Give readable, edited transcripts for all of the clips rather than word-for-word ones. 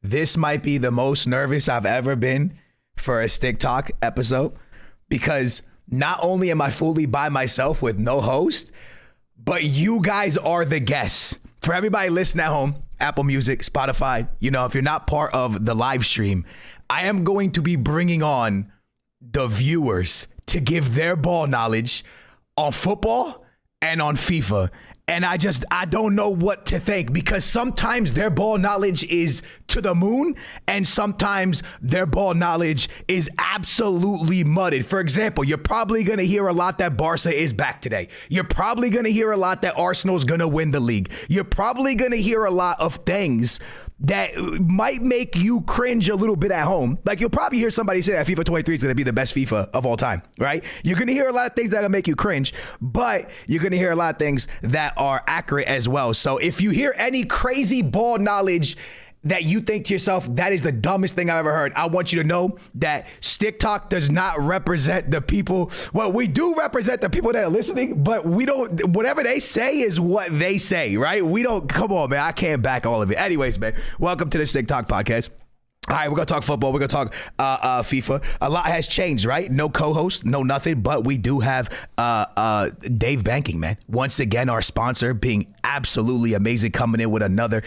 this might be the most nervous I've ever been for a Stick Talk episode, because not only am I fully by myself with no host, but you guys are the guests. For everybody listening at home, Apple Music, Spotify, if you're not part of the live stream, I am going to be bringing on the viewers to give their ball knowledge on football and on FIFA. And I don't know what to think, because sometimes their ball knowledge is to the moon and sometimes their ball knowledge is absolutely mudded. For example, you're probably going to hear a lot that Barca is back today. You're probably going to hear a lot that Arsenal's going to win the league. You're probably going to hear a lot of things that might make you cringe a little bit at home. Like, you'll probably hear somebody say that FIFA 23 is going to be the best FIFA of all time, right? You're going to hear a lot of things that'll make you cringe, but you're going to hear a lot of things that are accurate as well. So if you hear any crazy ball knowledge that you think to yourself, that is the dumbest thing I've ever heard, I want you to know that Stick Talk does not represent the people. Well, we do represent the people that are listening, but we don't, whatever they say is what they say, right? We don't, come on, man, I can't back all of it. Anyways, man, welcome to the Stick Talk podcast. All right, we're going to talk football. We're going to talk FIFA. A lot has changed, right? No co-host, no nothing, but we do have Dave Banking, man. Once again, our sponsor, being absolutely amazing, coming in with another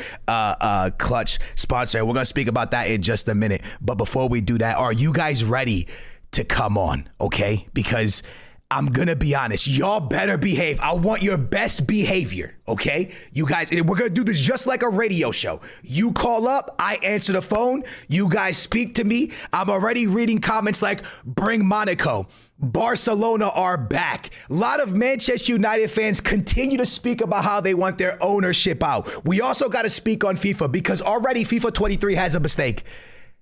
clutch sponsor. We're going to speak about that in just a minute. But before we do that, are you guys ready to come on, okay? Because I'm going to be honest, y'all better behave. I want your best behavior, okay? You guys, we're going to do this just like a radio show. You call up, I answer the phone, you guys speak to me. I'm already reading comments like, bring Monaco. Barcelona are back. A lot of Manchester United fans continue to speak about how they want their ownership out. We also got to speak on FIFA, because already FIFA 23 has a mistake.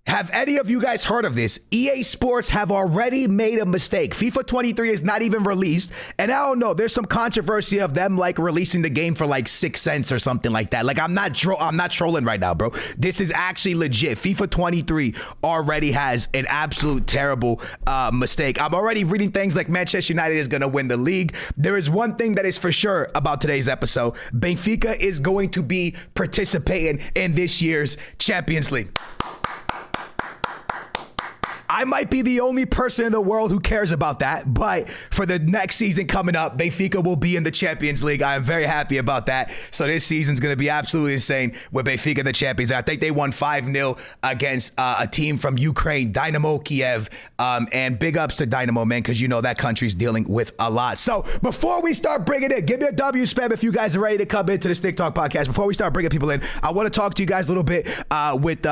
Have any of you guys heard of this? EA Sports have already made a mistake. FIFA 23 is not even released. And I don't know, there's some controversy of them like releasing the game for like 6 cents or something like that. Like, I'm not trolling right now, bro. This is actually legit. FIFA 23 already has an absolute terrible mistake. I'm already reading things like Manchester United is going to win the league. There is one thing that is for sure about today's episode. Benfica is going to be participating in this year's Champions League. I might be the only person in the world who cares about that, but for the next season coming up, Benfica will be in the Champions League. I am very happy about that. So this season's going to be absolutely insane with Benfica the champions. I think they won 5-0 against a team from Ukraine, Dynamo Kiev, and big ups to Dynamo, man, because you know that country's dealing with a lot. So before we start bringing in, give me a W spam if you guys are ready to come into the Stick Talk podcast. Before we start bringing people in, I want to talk to you guys a little bit with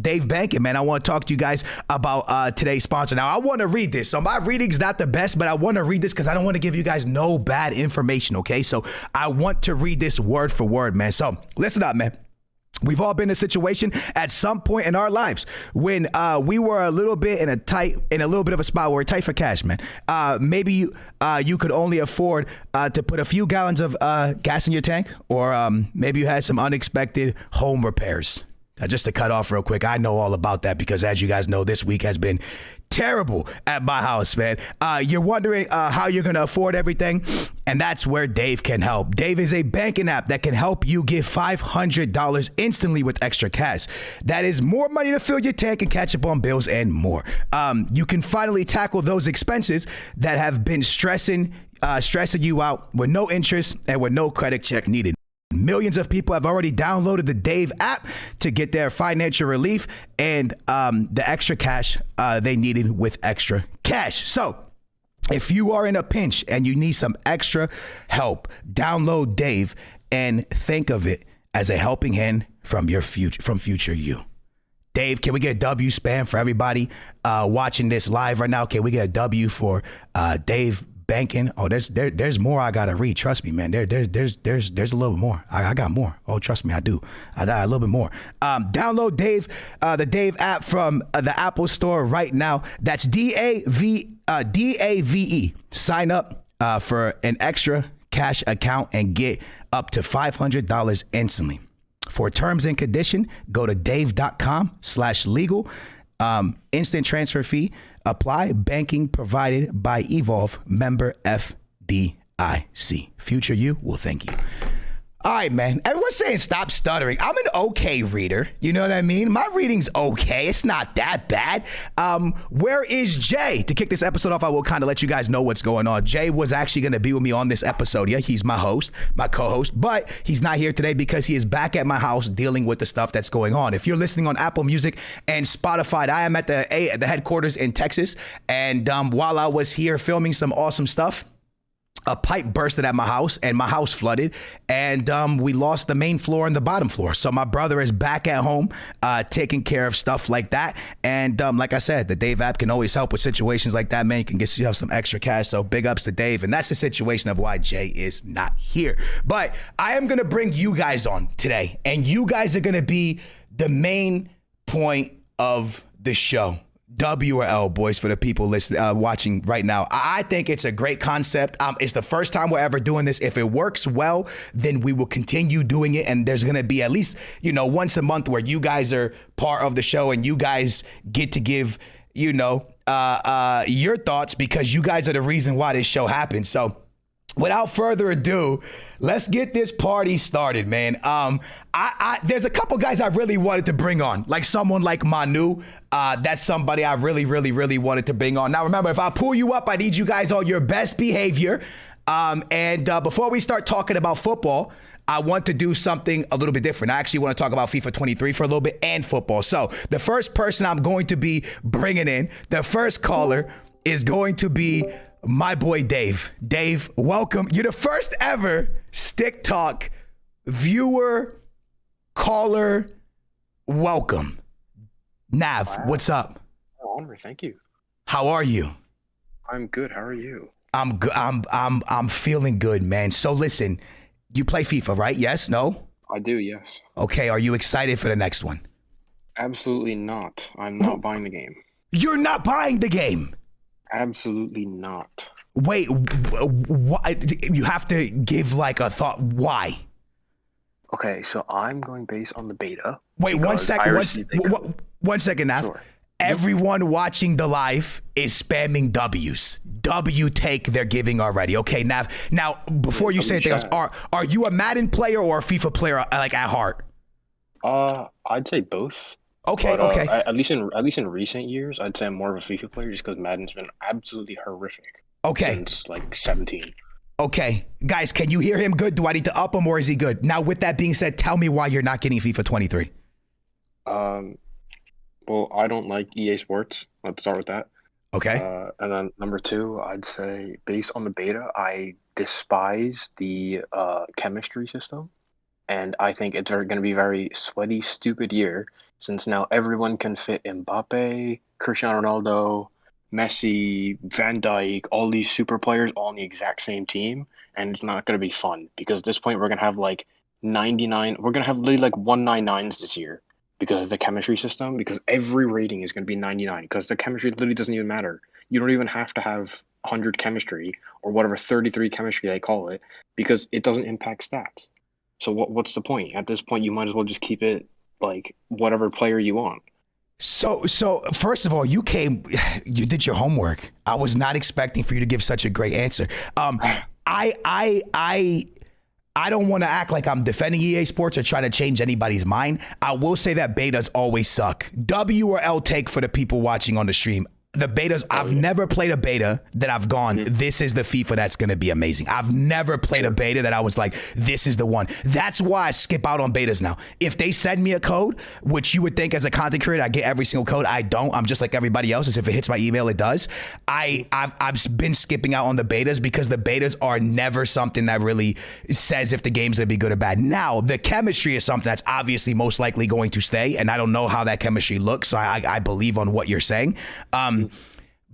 Dave Banking, man. I want to talk to you guys about today's sponsor. Now, I want to read this. So my reading's not the best, but I want to read this because I don't want to give you guys no bad information, okay? So I want to read this word for word, man. So listen up, man. We've all been in a situation at some point in our lives when we were a little bit in a little bit of a spot where we're tight for cash, man. Maybe you could only afford to put a few gallons of gas in your tank, or maybe you had some unexpected home repairs. Just to cut off real quick, I know all about that because, as you guys know, this week has been terrible at my house, man. You're wondering how you're going to afford everything, and that's where Dave can help. Dave is a banking app that can help you get $500 instantly with extra cash. That is more money to fill your tank and catch up on bills and more. You can finally tackle those expenses that have been stressing you out with no interest and with no credit check needed. Millions of people have already downloaded the Dave app to get their financial relief and the extra cash they needed with extra cash. So if you are in a pinch and you need some extra help, download Dave and think of it as a helping hand from future you. Dave, can we get a W spam for everybody watching this live right now? Can we get a W for Dave Banking? Oh, there's more I gotta read. Trust me, man. There's a little bit more. I got more. Oh, trust me, I do. I got a little bit more. Download Dave, the Dave app from the Apple Store right now. That's DAVE. Sign up for an extra cash account and get up to $500 instantly. For terms and condition, go to dave.com/legal. Instant transfer fee apply. Banking provided by Evolve, member FDIC. Future you will thank you. All right, man. Everyone's saying stop stuttering. I'm an okay reader. You know what I mean? My reading's okay. It's not that bad. Where is Jay? To kick this episode off, I will kind of let you guys know what's going on. Jay was actually going to be with me on this episode. Yeah, he's my host, my co-host, but he's not here today because he is back at my house dealing with the stuff that's going on. If you're listening on Apple Music and Spotify, I am at the headquarters in Texas. And while I was here filming some awesome stuff, a pipe bursted at my house and my house flooded, and we lost the main floor and the bottom floor. So my brother is back at home taking care of stuff like that. And like I said, the Dave app can always help with situations like that, man. You can get yourself some extra cash. So big ups to Dave. And that's the situation of why Jay is not here. But I am going to bring you guys on today, and you guys are going to be the main point of the show. W or L, boys, for the people listening, watching right now. I think it's a great concept. It's the first time we're ever doing this. If it works well, then we will continue doing it. And there's going to be at least, once a month where you guys are part of the show and you guys get to give, your thoughts, because you guys are the reason why this show happens. So without further ado, let's get this party started, man. There's a couple guys I really wanted to bring on, like someone like Manu. That's somebody I really, really, really wanted to bring on. Now, remember, if I pull you up, I need you guys on your best behavior. And before we start talking about football, I want to do something a little bit different. I actually want to talk about FIFA 23 for a little bit and football. So the first person I'm going to be bringing in, the first caller, is going to be my boy Dave. Dave, welcome. You're the first ever Stick Talk viewer, caller. Welcome. Nav, wow. What's up? Honor, thank you. How are you? I'm good. How are you? I'm good. I'm feeling good, man. So listen, you play FIFA, right? Yes? No? I do, yes. Okay, are you excited for the next one? Absolutely not. I'm not buying the game. You're not buying the game? Absolutely not. Wait, why? You have to give like a thought. Why? Okay, so I'm going based on the beta. Wait, 1 second. One second now. Sure. Everyone watching the live is spamming W's. W take they're giving already. Okay, Nav. Now, before you say anything else, are you a Madden player or a FIFA player, like at heart? I'd say both. Okay, but, okay. At least in recent years, I'd say I'm more of a FIFA player just because Madden's been absolutely horrific. Okay. Since like 17. Okay, guys, can you hear him good? Do I need to up him or is he good? Now, with that being said, tell me why you're not getting FIFA 23. Well, I don't like EA Sports. Let's start with that. Okay. And then number two, I'd say based on the beta, I despise the chemistry system. And I think it's going to be a very sweaty, stupid year since now everyone can fit Mbappe, Cristiano Ronaldo, Messi, Van Dijk, all these super players all on the exact same team. And it's not going to be fun because at this point we're going to have like 99. We're going to have literally like 199s this year because of the chemistry system, because every rating is going to be 99 because the chemistry literally doesn't even matter. You don't even have to have 100 chemistry or whatever 33 chemistry they call it because it doesn't impact stats. So what's the point? At this point, you might as well just keep it like whatever player you want. So first of all, you did your homework. I was not expecting for you to give such a great answer. I don't want to act like I'm defending EA Sports or trying to change anybody's mind. I will say that betas always suck. W or L take for the people watching on the stream. The betas, I've never played a beta that I've gone, this is the FIFA that's going to be amazing. I've never played a beta that I was like, this is the one. That's why I skip out on betas now. If they send me a code, which you would think as a content creator, I get every single code. I don't. I'm just like everybody else. As if it hits my email, it does. I've been skipping out on the betas because the betas are never something that really says if the game's going to be good or bad. Now, the chemistry is something that's obviously most likely going to stay, and I don't know how that chemistry looks, so I believe on what you're saying.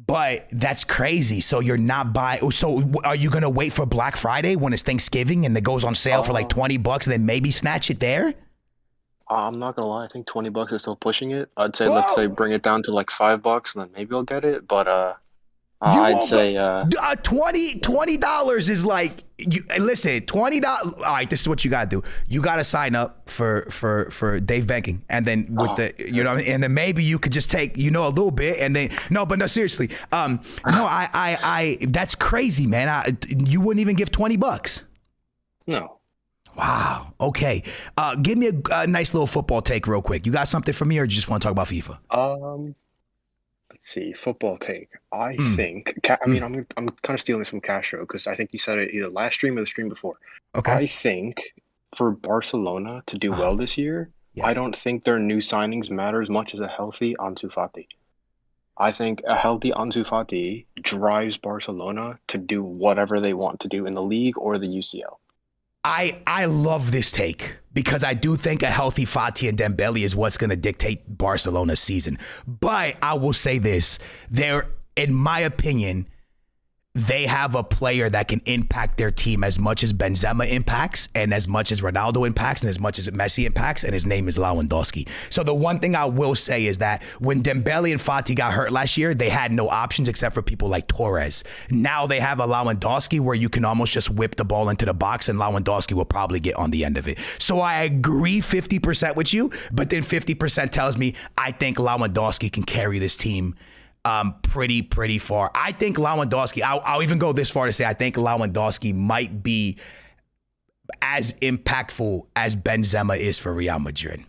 But that's crazy. So you're not buying. So are you going to wait for Black Friday when it's Thanksgiving and it goes on sale for like $20 and then maybe snatch it there? I'm not going to lie. I think $20 is still pushing it. I'd say, let's say bring it down to like $5 and then maybe I'll get it. But I'd say $20 is like, listen, $20. All right, this is what you got to do. You got to sign up for Dave Banking, and then with and then maybe you could just take a little bit, and then no, seriously, I that's crazy, man. You wouldn't even give $20. No. Wow. Okay. Give me a nice little football take real quick. You got something for me, or you just want to talk about FIFA? Let's see, football take. I Mm, think, mm. I'm kind of stealing this from Castro because I think you said it either last stream or the stream before. Okay. I think for Barcelona to do well Oh, this year, I yes. don't think their new signings matter as much as a healthy Ansu Fati. I think a healthy Ansu Fati drives Barcelona to do whatever they want to do in the league or the UCL. I love this take because I do think a healthy Fati and Dembele is what's going to dictate Barcelona's season. But I will say this, in my opinion, they have a player that can impact their team as much as Benzema impacts and as much as Ronaldo impacts and as much as Messi impacts, and his name is Lewandowski. So the one thing I will say is that when Dembele and Fati got hurt last year, they had no options except for people like Torres. Now they have a Lewandowski where you can almost just whip the ball into the box and Lewandowski will probably get on the end of it. So I agree 50% with you, but then 50% tells me I think Lewandowski can carry this team pretty far. I think Lewandowski, I'll even go this far to say I think Lewandowski might be as impactful as Benzema is for Real Madrid.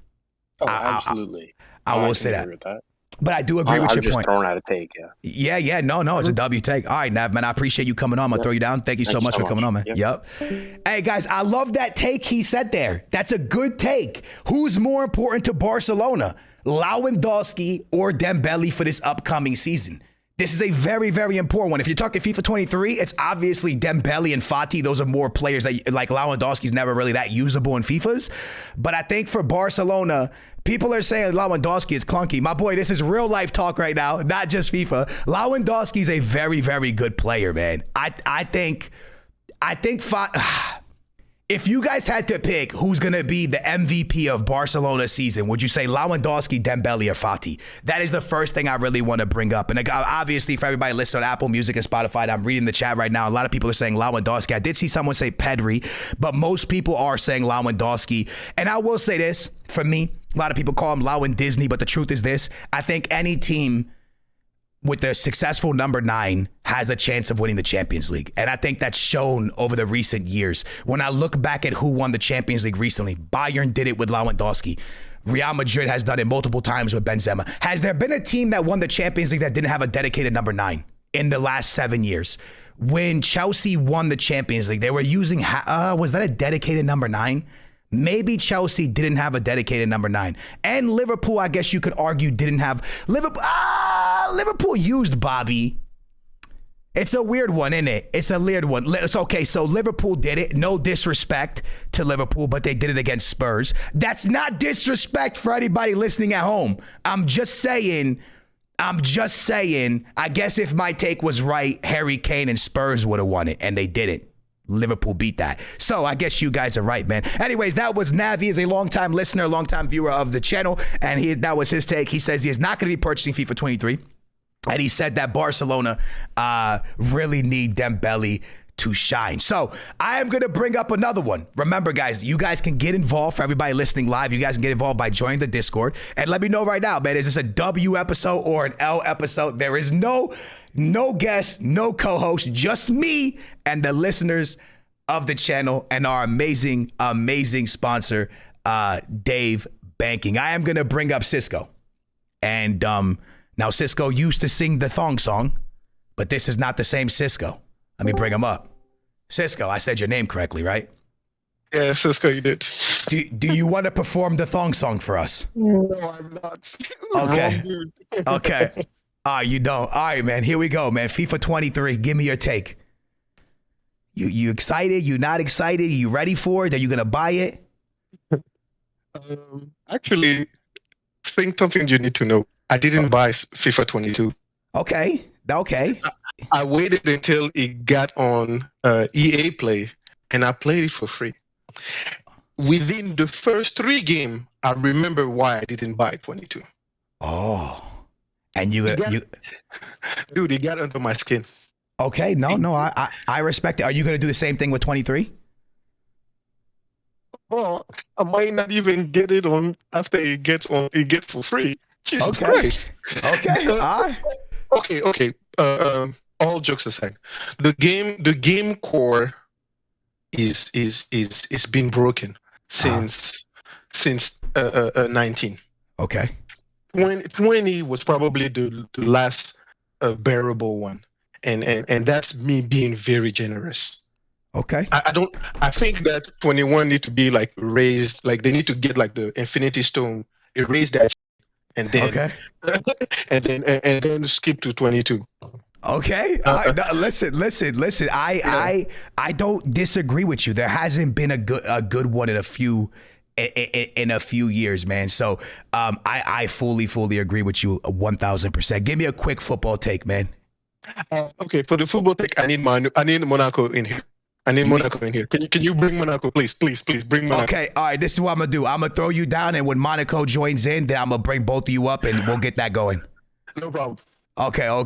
Oh, I, absolutely. I I will can say agree that. with that. But I do agree with I've your just point. thrown out a take, yeah. Yeah, no, it's a W take. All right, Nav, man, I appreciate you coming on. I'm going to throw you down. Thank you so Thank you much so for coming much. on, man. Yep. Hey, guys, I love that take he said there. That's a good take. Who's more important to Barcelona, Lewandowski or Dembele for this upcoming season? This is a very, very important one. If you're talking FIFA 23, it's obviously Dembele and Fati. Those are more players that, like, Lewandowski's never really that usable in FIFAs. But I think for Barcelona, people are saying Lewandowski is clunky. My boy, this is real life talk right now, not just FIFA. Lewandowski's a very, very good player, man. I think if you guys had to pick who's going to be the MVP of Barcelona's season, would you say Lewandowski, Dembele, or Fati? That is the first thing I really want to bring up. And obviously, for everybody listening on Apple Music and Spotify, I'm reading the chat right now. A lot of people are saying Lewandowski. I did see someone say Pedri, but most people are saying Lewandowski. And I will say this, for me, a lot of people call him Low and Disney, but the truth is this. I think any team with the successful number 9 has a chance of winning the Champions League. And I think that's shown over the recent years. When I look back at who won the Champions League recently, Bayern did it with Lewandowski. Real Madrid has done it multiple times with Benzema. Has there been a team that won the Champions League that didn't have a dedicated number 9 in the last 7 years? When Chelsea won the Champions League, they were using, was that a dedicated number 9? Maybe Chelsea didn't have a dedicated number 9. And Liverpool, I guess you could argue, didn't have. Liverpool used Bobby. It's a weird one, isn't it? It's a weird one. It's okay, so Liverpool did it. No disrespect to Liverpool, but they did it against Spurs. That's not disrespect for anybody listening at home. I'm just saying, I guess if my take was right, Harry Kane and Spurs would have won it, and they didn't. Liverpool beat that. So I guess you guys are right, man. Anyways, that was Nav. He is a longtime listener, longtime viewer of the channel, and that was his take. He says he is not going to be purchasing FIFA 23, and he said that Barcelona really need Dembele to shine. So I am going to bring up another one. Remember, guys, you guys can get involved. For everybody listening live, you guys can get involved by joining the Discord. And let me know right now, man, is this a W episode or an L episode? There is no guest, no co-host, just me and the listeners of the channel and our amazing sponsor, Dave Banking. I am going to bring up Cisco. And now Cisco used to sing the thong song, but this is not the same Cisco. Let me bring him up. Cisco, I said your name correctly, right? Yeah, Cisco, you did. Do you want to perform the thong song for us? No, I'm not. Okay. Okay. You don't. All right, man. Here we go, man. FIFA 23. Give me your take. You excited? You not excited? You ready for it? Are you gonna buy it? Actually, think something you need to know. I didn't buy FIFA 22. Okay. I waited until it got on EA Play, and I played it for free. Within the first 3 games, I remember why I didn't buy 22. Oh, and you dude, it got under my skin. Okay, no, I respect it. Are you gonna do the same thing with 23? Well, I might not even get it on after it gets for free. Jesus Christ. Okay. All right. Okay. All jokes aside, the game core is been broken since 19. Okay. 20 was probably the last bearable one, and that's me being very generous. Okay. I think that 21 need to be like raised, like they need to get like the Infinity Stone, erase that, and then Okay. and then skip to 22. Okay. No, listen. I don't disagree with you. There hasn't been a good one in a few years, man. So I fully agree with you 1,000%. Give me a quick football take, man. Okay, for the football take, I need Monaco in here. Can you bring Monaco, please bring Monaco. Okay, all right. This is what I'm gonna do. I'm gonna throw you down, and when Monaco joins in, then I'm gonna bring both of you up, and we'll get that going. No problem. Okay. All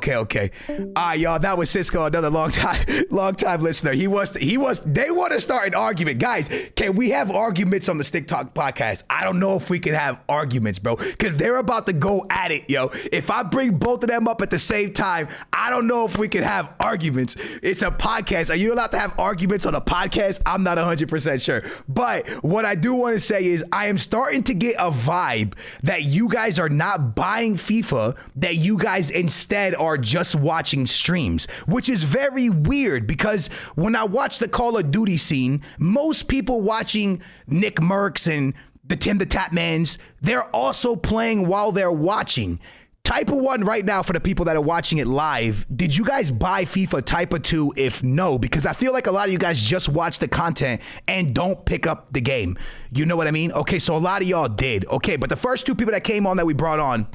right, y'all. That was Cisco, another long time listener. They want to start an argument. Guys, can we have arguments on the Stick Talk podcast? I don't know if we can have arguments, bro, because they're about to go at it, yo. If I bring both of them up at the same time, I don't know if we can have arguments. It's a podcast. Are you allowed to have arguments on a podcast? I'm not 100% sure. But what I do want to say is I am starting to get a vibe that you guys are not buying FIFA, that you guys instead are just watching streams, which is very weird because when I watch the Call of Duty scene, most people watching Nick Merckx and the Tim the Tapmans, they're also playing while they're watching. Type of 1 right now for the people that are watching it live. Did you guys buy FIFA Type of 2? If no, because I feel like a lot of you guys just watch the content and don't pick up the game. You know what I mean? Okay, so a lot of y'all did. Okay, but the first 2 people that came on that we brought on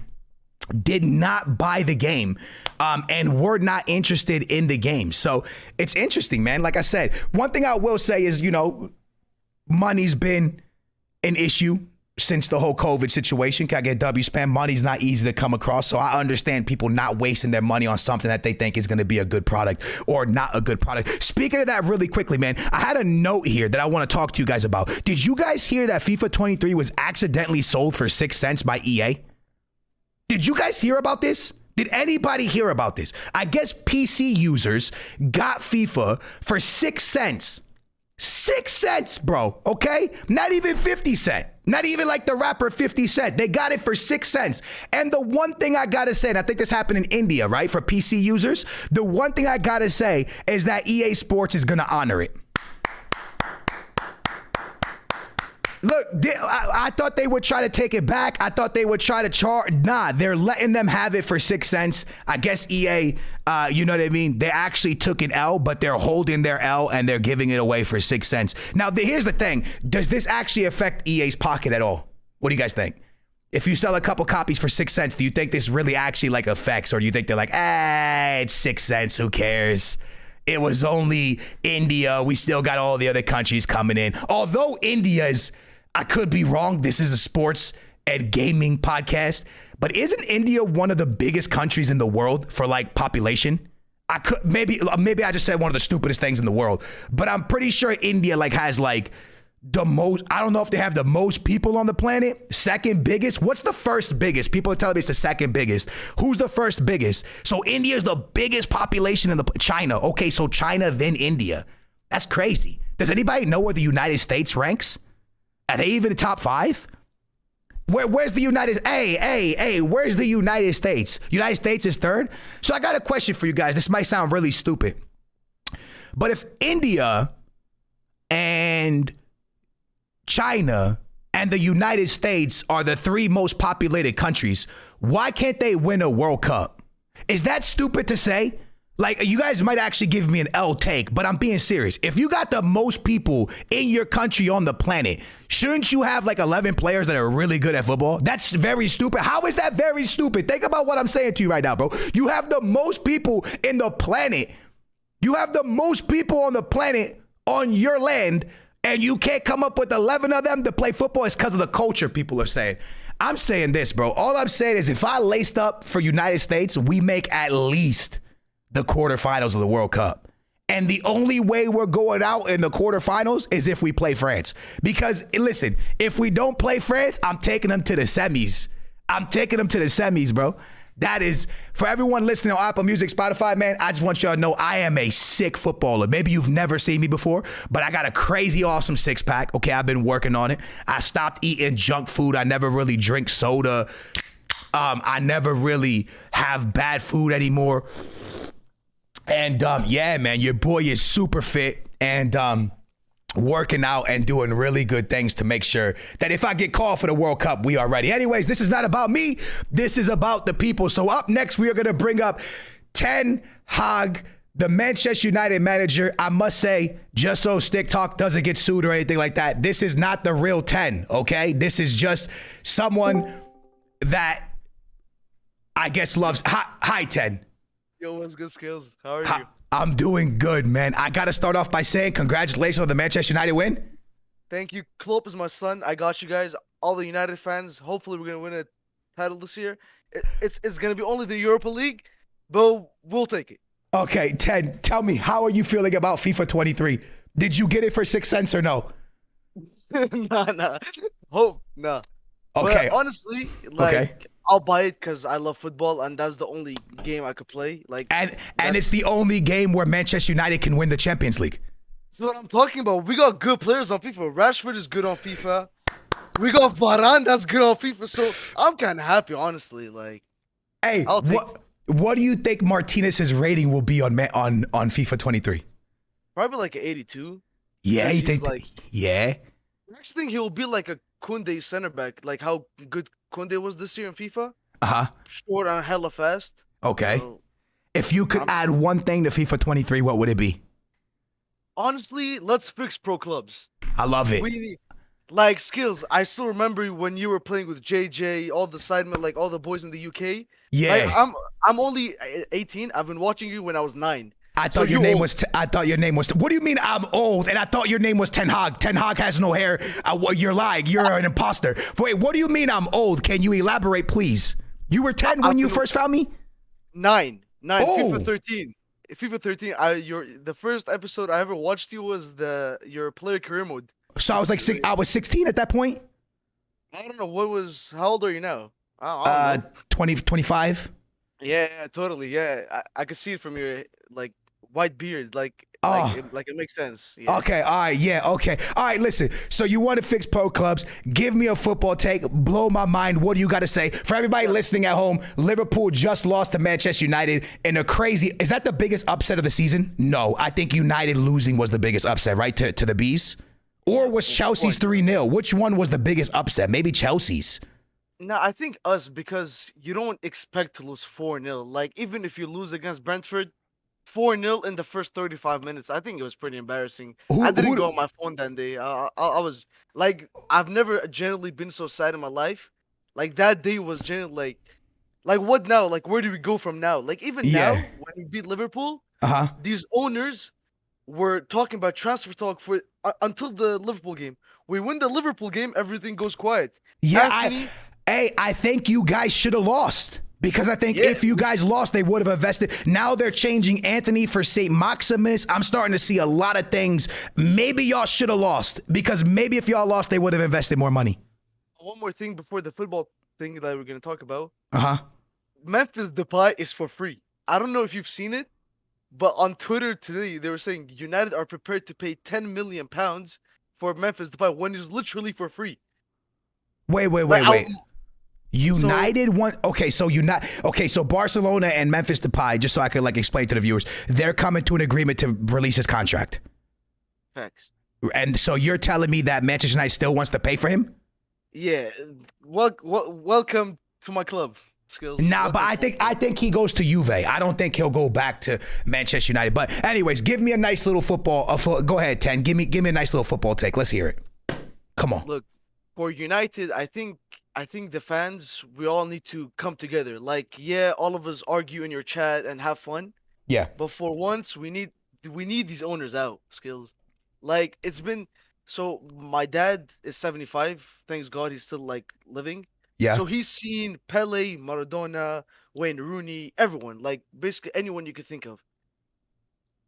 did not buy the game and were not interested in the game. So it's interesting, man. Like I said, one thing I will say is, money's been an issue since the whole COVID situation. Can I get W spam? Money's not easy to come across. So I understand people not wasting their money on something that they think is going to be a good product or not a good product. Speaking of that really quickly, man, I had a note here that I want to talk to you guys about. Did you guys hear that FIFA 23 was accidentally sold for 6 cents by EA? Did you guys hear about this? Did anybody hear about this? I guess PC users got FIFA for 6 cents. 6 cents, bro, okay? Not even 50 cents. Not even like the rapper 50 Cent. They got it for 6 cents. And the one thing I gotta say, and I think this happened in India, right, for PC users, the one thing I gotta say is that EA Sports is gonna honor it. Look, I thought they would try to take it back. I thought they would try to charge. Nah, they're letting them have it for 6 cents. I guess EA, you know what I mean? They actually took an L, but they're holding their L and they're giving it away for 6 cents. Now, here's the thing. Does this actually affect EA's pocket at all? What do you guys think? If you sell a couple copies for 6 cents, do you think this really actually like affects, or do you think they're like, it's 6 cents, who cares? It was only India. We still got all the other countries coming in. Although India's, I could be wrong. This is a sports and gaming podcast, but isn't India one of the biggest countries in the world for like population? Maybe I just said one of the stupidest things in the world, but I'm pretty sure India like has like the most. I don't know if they have the most people on the planet. Second biggest. What's the first biggest? People are telling me it's the second biggest. Who's the first biggest? So India is the biggest population in China. Okay, so China then India. That's crazy. Does anybody know where the United States ranks? Are they even the top 5? Where's the United? Where's the United States? United States is 3rd. So I got a question for you guys. This might sound really stupid, but if India and China and the United States are the 3 most populated countries, why can't they win a World Cup? Is that stupid to say? Like, you guys might actually give me an L take, but I'm being serious. If you got the most people in your country on the planet, shouldn't you have like 11 players that are really good at football? That's very stupid. How is that very stupid? Think about what I'm saying to you right now, bro. You have the most people in the planet. You have the most people on the planet on your land, and you can't come up with 11 of them to play football. It's because of the culture, people are saying. I'm saying this, bro. All I'm saying is if I laced up for United States, we make at least the quarterfinals of the World Cup. And the only way we're going out in the quarterfinals is if we play France. Because, listen, if we don't play France, I'm taking them to the semis. I'm taking them to the semis, bro. That is, for everyone listening on Apple Music, Spotify, man, I just want y'all to know I am a sick footballer. Maybe you've never seen me before, but I got a crazy awesome six-pack. Okay, I've been working on it. I stopped eating junk food. I never really drink soda. I never really have bad food anymore. And yeah, man, your boy is super fit and working out and doing really good things to make sure that if I get called for the World Cup, we are ready. Anyways, this is not about me. This is about the people. So up next, we are going to bring up Ten Hag, the Manchester United manager. I must say, just so Stick Talk doesn't get sued or anything like that, this is not the real 10, okay? This is just someone that I guess loves. Hi 10. Yo, what's good, Skills? How are you? I'm doing good, man. I got to start off by saying congratulations on the Manchester United win. Thank you. Klopp is my son. I got you guys, all the United fans. Hopefully, we're going to win a title this year. It's going to be only the Europa League, but we'll take it. Okay, 10, tell me, how are you feeling about FIFA 23? Did you get it for 6 cents or no? Nah. Hope, nah. Okay. But honestly, like, okay. I'll buy it because I love football, and that's the only game I could play. Like, and it's the only game where Manchester United can win the Champions League. That's what I'm talking about. We got good players on FIFA. Rashford is good on FIFA. We got Varane that's good on FIFA. So I'm kind of happy, honestly. Like, hey, what do you think Martinez's rating will be on FIFA 23? Probably like an 82. Yeah, you think? Like, yeah. Next thing, he'll be like a Koundé center back, like how good Koundé was this year in FIFA. Short and hella fast. Okay. So, if you could add one thing to FIFA 23, what would it be? Honestly, let's fix pro clubs. I love it. Like Skills, I still remember when you were playing with JJ, all the sidemen, like all the boys in the UK. Yeah. Like, I'm only 18. I've been watching you when I was 9. I thought your name was. I thought your name was. What do you mean I'm old? And I thought your name was Ten Hag. Ten Hag has no hair. You're lying. You're an imposter. Wait, what do you mean I'm old? Can you elaborate, please? You were 10 when you first found me. 9. Oh. FIFA 13. FIFA 13. The first episode I ever watched you was your player career mode. So I was like, I was 16 at that point. I don't know how old are you now? I don't know. 20, 25. Yeah, totally. Yeah, I could see it from your like white beard. Like it makes sense. Yeah. Okay. All right. Yeah. Okay. All right. Listen. So you want to fix pro clubs? Give me a football take. Blow my mind. What do you got to say for everybody listening at home? Liverpool just lost to Manchester United in a crazy. Is that the biggest upset of the season? No, I think United losing was the biggest upset, right? To the Bees, or was Chelsea's 3-0? Which one was the biggest upset? Maybe Chelsea's. No, I think us, because you don't expect to lose 4-0. Like, even if you lose against Brentford, 4-0 in the first 35 minutes, I think it was pretty embarrassing. I didn't go on my phone that day. I was, like, I've never generally been so sad in my life. Like, that day was generally, like what now? Like, where do we go from now? Like, even now, when we beat Liverpool, these owners were talking about transfer talk for until the Liverpool game. We win the Liverpool game, everything goes quiet. Yeah, I think you guys should have lost, because I think if you guys lost, they would have invested. Now they're changing Anthony for St. Maximus. I'm starting to see a lot of things. Maybe y'all should have lost, because maybe if y'all lost, they would have invested more money. One more thing before the football thing that we're going to talk about. Memphis Depay is for free. I don't know if you've seen it, but on Twitter today, they were saying United are prepared to pay £10 million for Memphis Depay when it's literally for free. Wait. United won. Okay, so so Barcelona and Memphis Depay, just so I could explain to the viewers, they're coming to an agreement to release his contract. Facts. And so you're telling me that Manchester United still wants to pay for him? Yeah. Welcome to my club, Skills. Nah, but I think he goes to Juve. I don't think he'll go back to Manchester United. But anyways, give me a nice little football. Go ahead, 10. Give me a nice little football take. Let's hear it. Come on. Look, for United, I think the fans, we all need to come together. Like, yeah, all of us argue in your chat and have fun. Yeah. But for once, we need these owners out, Skills. Like, it's been so my dad is 75. Thanks God he's still living. Yeah. So he's seen Pele, Maradona, Wayne Rooney, everyone, like basically anyone you could think of.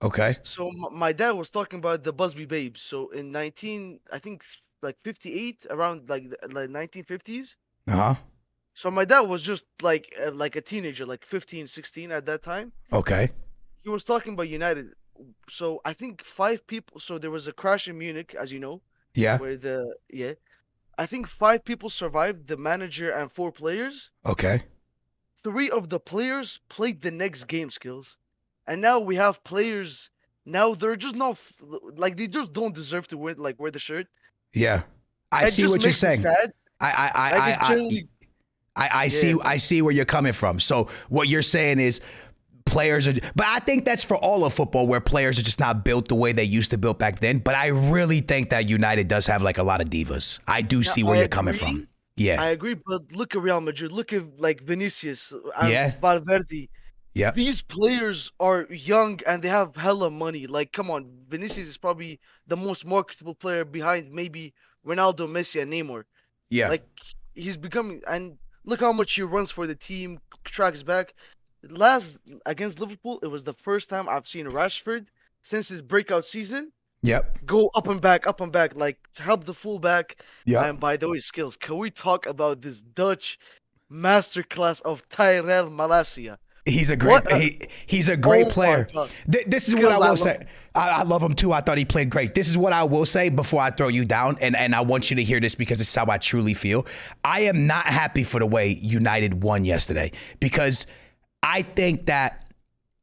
Okay. So my dad was talking about the Busby Babes. So in 58, around like 1950s. So my dad was just like a teenager, like 15, 16 at that time. Okay. He was talking about United. So I think 5 people. So there was a crash in Munich, as you know, Yeah. where I think 5 people survived, the manager and 4 players. Okay. 3 of the players played the next game, Skills, and now we have players. Now they're just not like they just don't deserve to win, like wear the shirt. Yeah. I It see just what you're makes me saying. sad. Like it I generally, I see where you're coming from. So what you're saying is players are, but I think that's for all of football where players are just not built the way they used to built back then. But I really think that United does have like a lot of divas. I do see where you're coming from. Yeah. I agree, but look at Real Madrid. Look at like Vinicius and Yeah. Valverde. Yeah. These players are young and they have hella money. Like, come on, Vinicius is probably the most marketable player behind maybe Ronaldo, Messi, and Neymar. Yeah. Like, he's becoming, and look how much he runs for the team, tracks back. Last against Liverpool, it was the first time I've seen Rashford since his breakout season Yep. go up and back, like help the fullback. Yeah. And by the way, Skills, can we talk about this Dutch masterclass of Tyrell Malacia? He's a great he's a great player. This is what I will say. I love him too. I thought he played great. This is what I will say before I throw you down, and I want you to hear this because it's how I truly feel. I am not happy for the way United won yesterday because I think that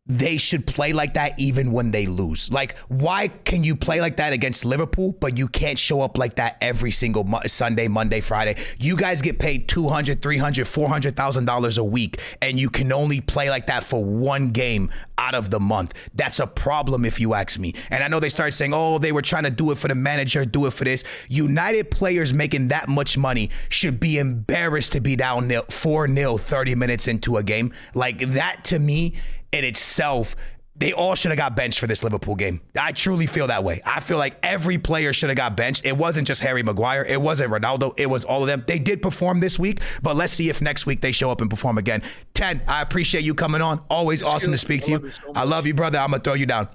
they should play like that even when they lose. Like, why can you play like that against Liverpool, but you can't show up like that every single Sunday, Monday, Friday? You guys get paid $200,000, $300,000, $400,000 a week, and you can only play like that for one game out of the month. That's a problem if you ask me. And I know they started saying, oh, they were trying to do it for the manager, do it for this. United players making that much money should be embarrassed to be down 4-0 30 minutes into a game. Like, that to me in itself, they all should have got benched for this Liverpool game. I truly feel that way. I feel like every player should have got benched. It wasn't just Harry Maguire. It wasn't Ronaldo. It was all of them. They did perform this week, but let's see if next week they show up and perform again. 10, I appreciate you coming on. Always awesome to speak to you. I love you, brother. I'm going to throw you down.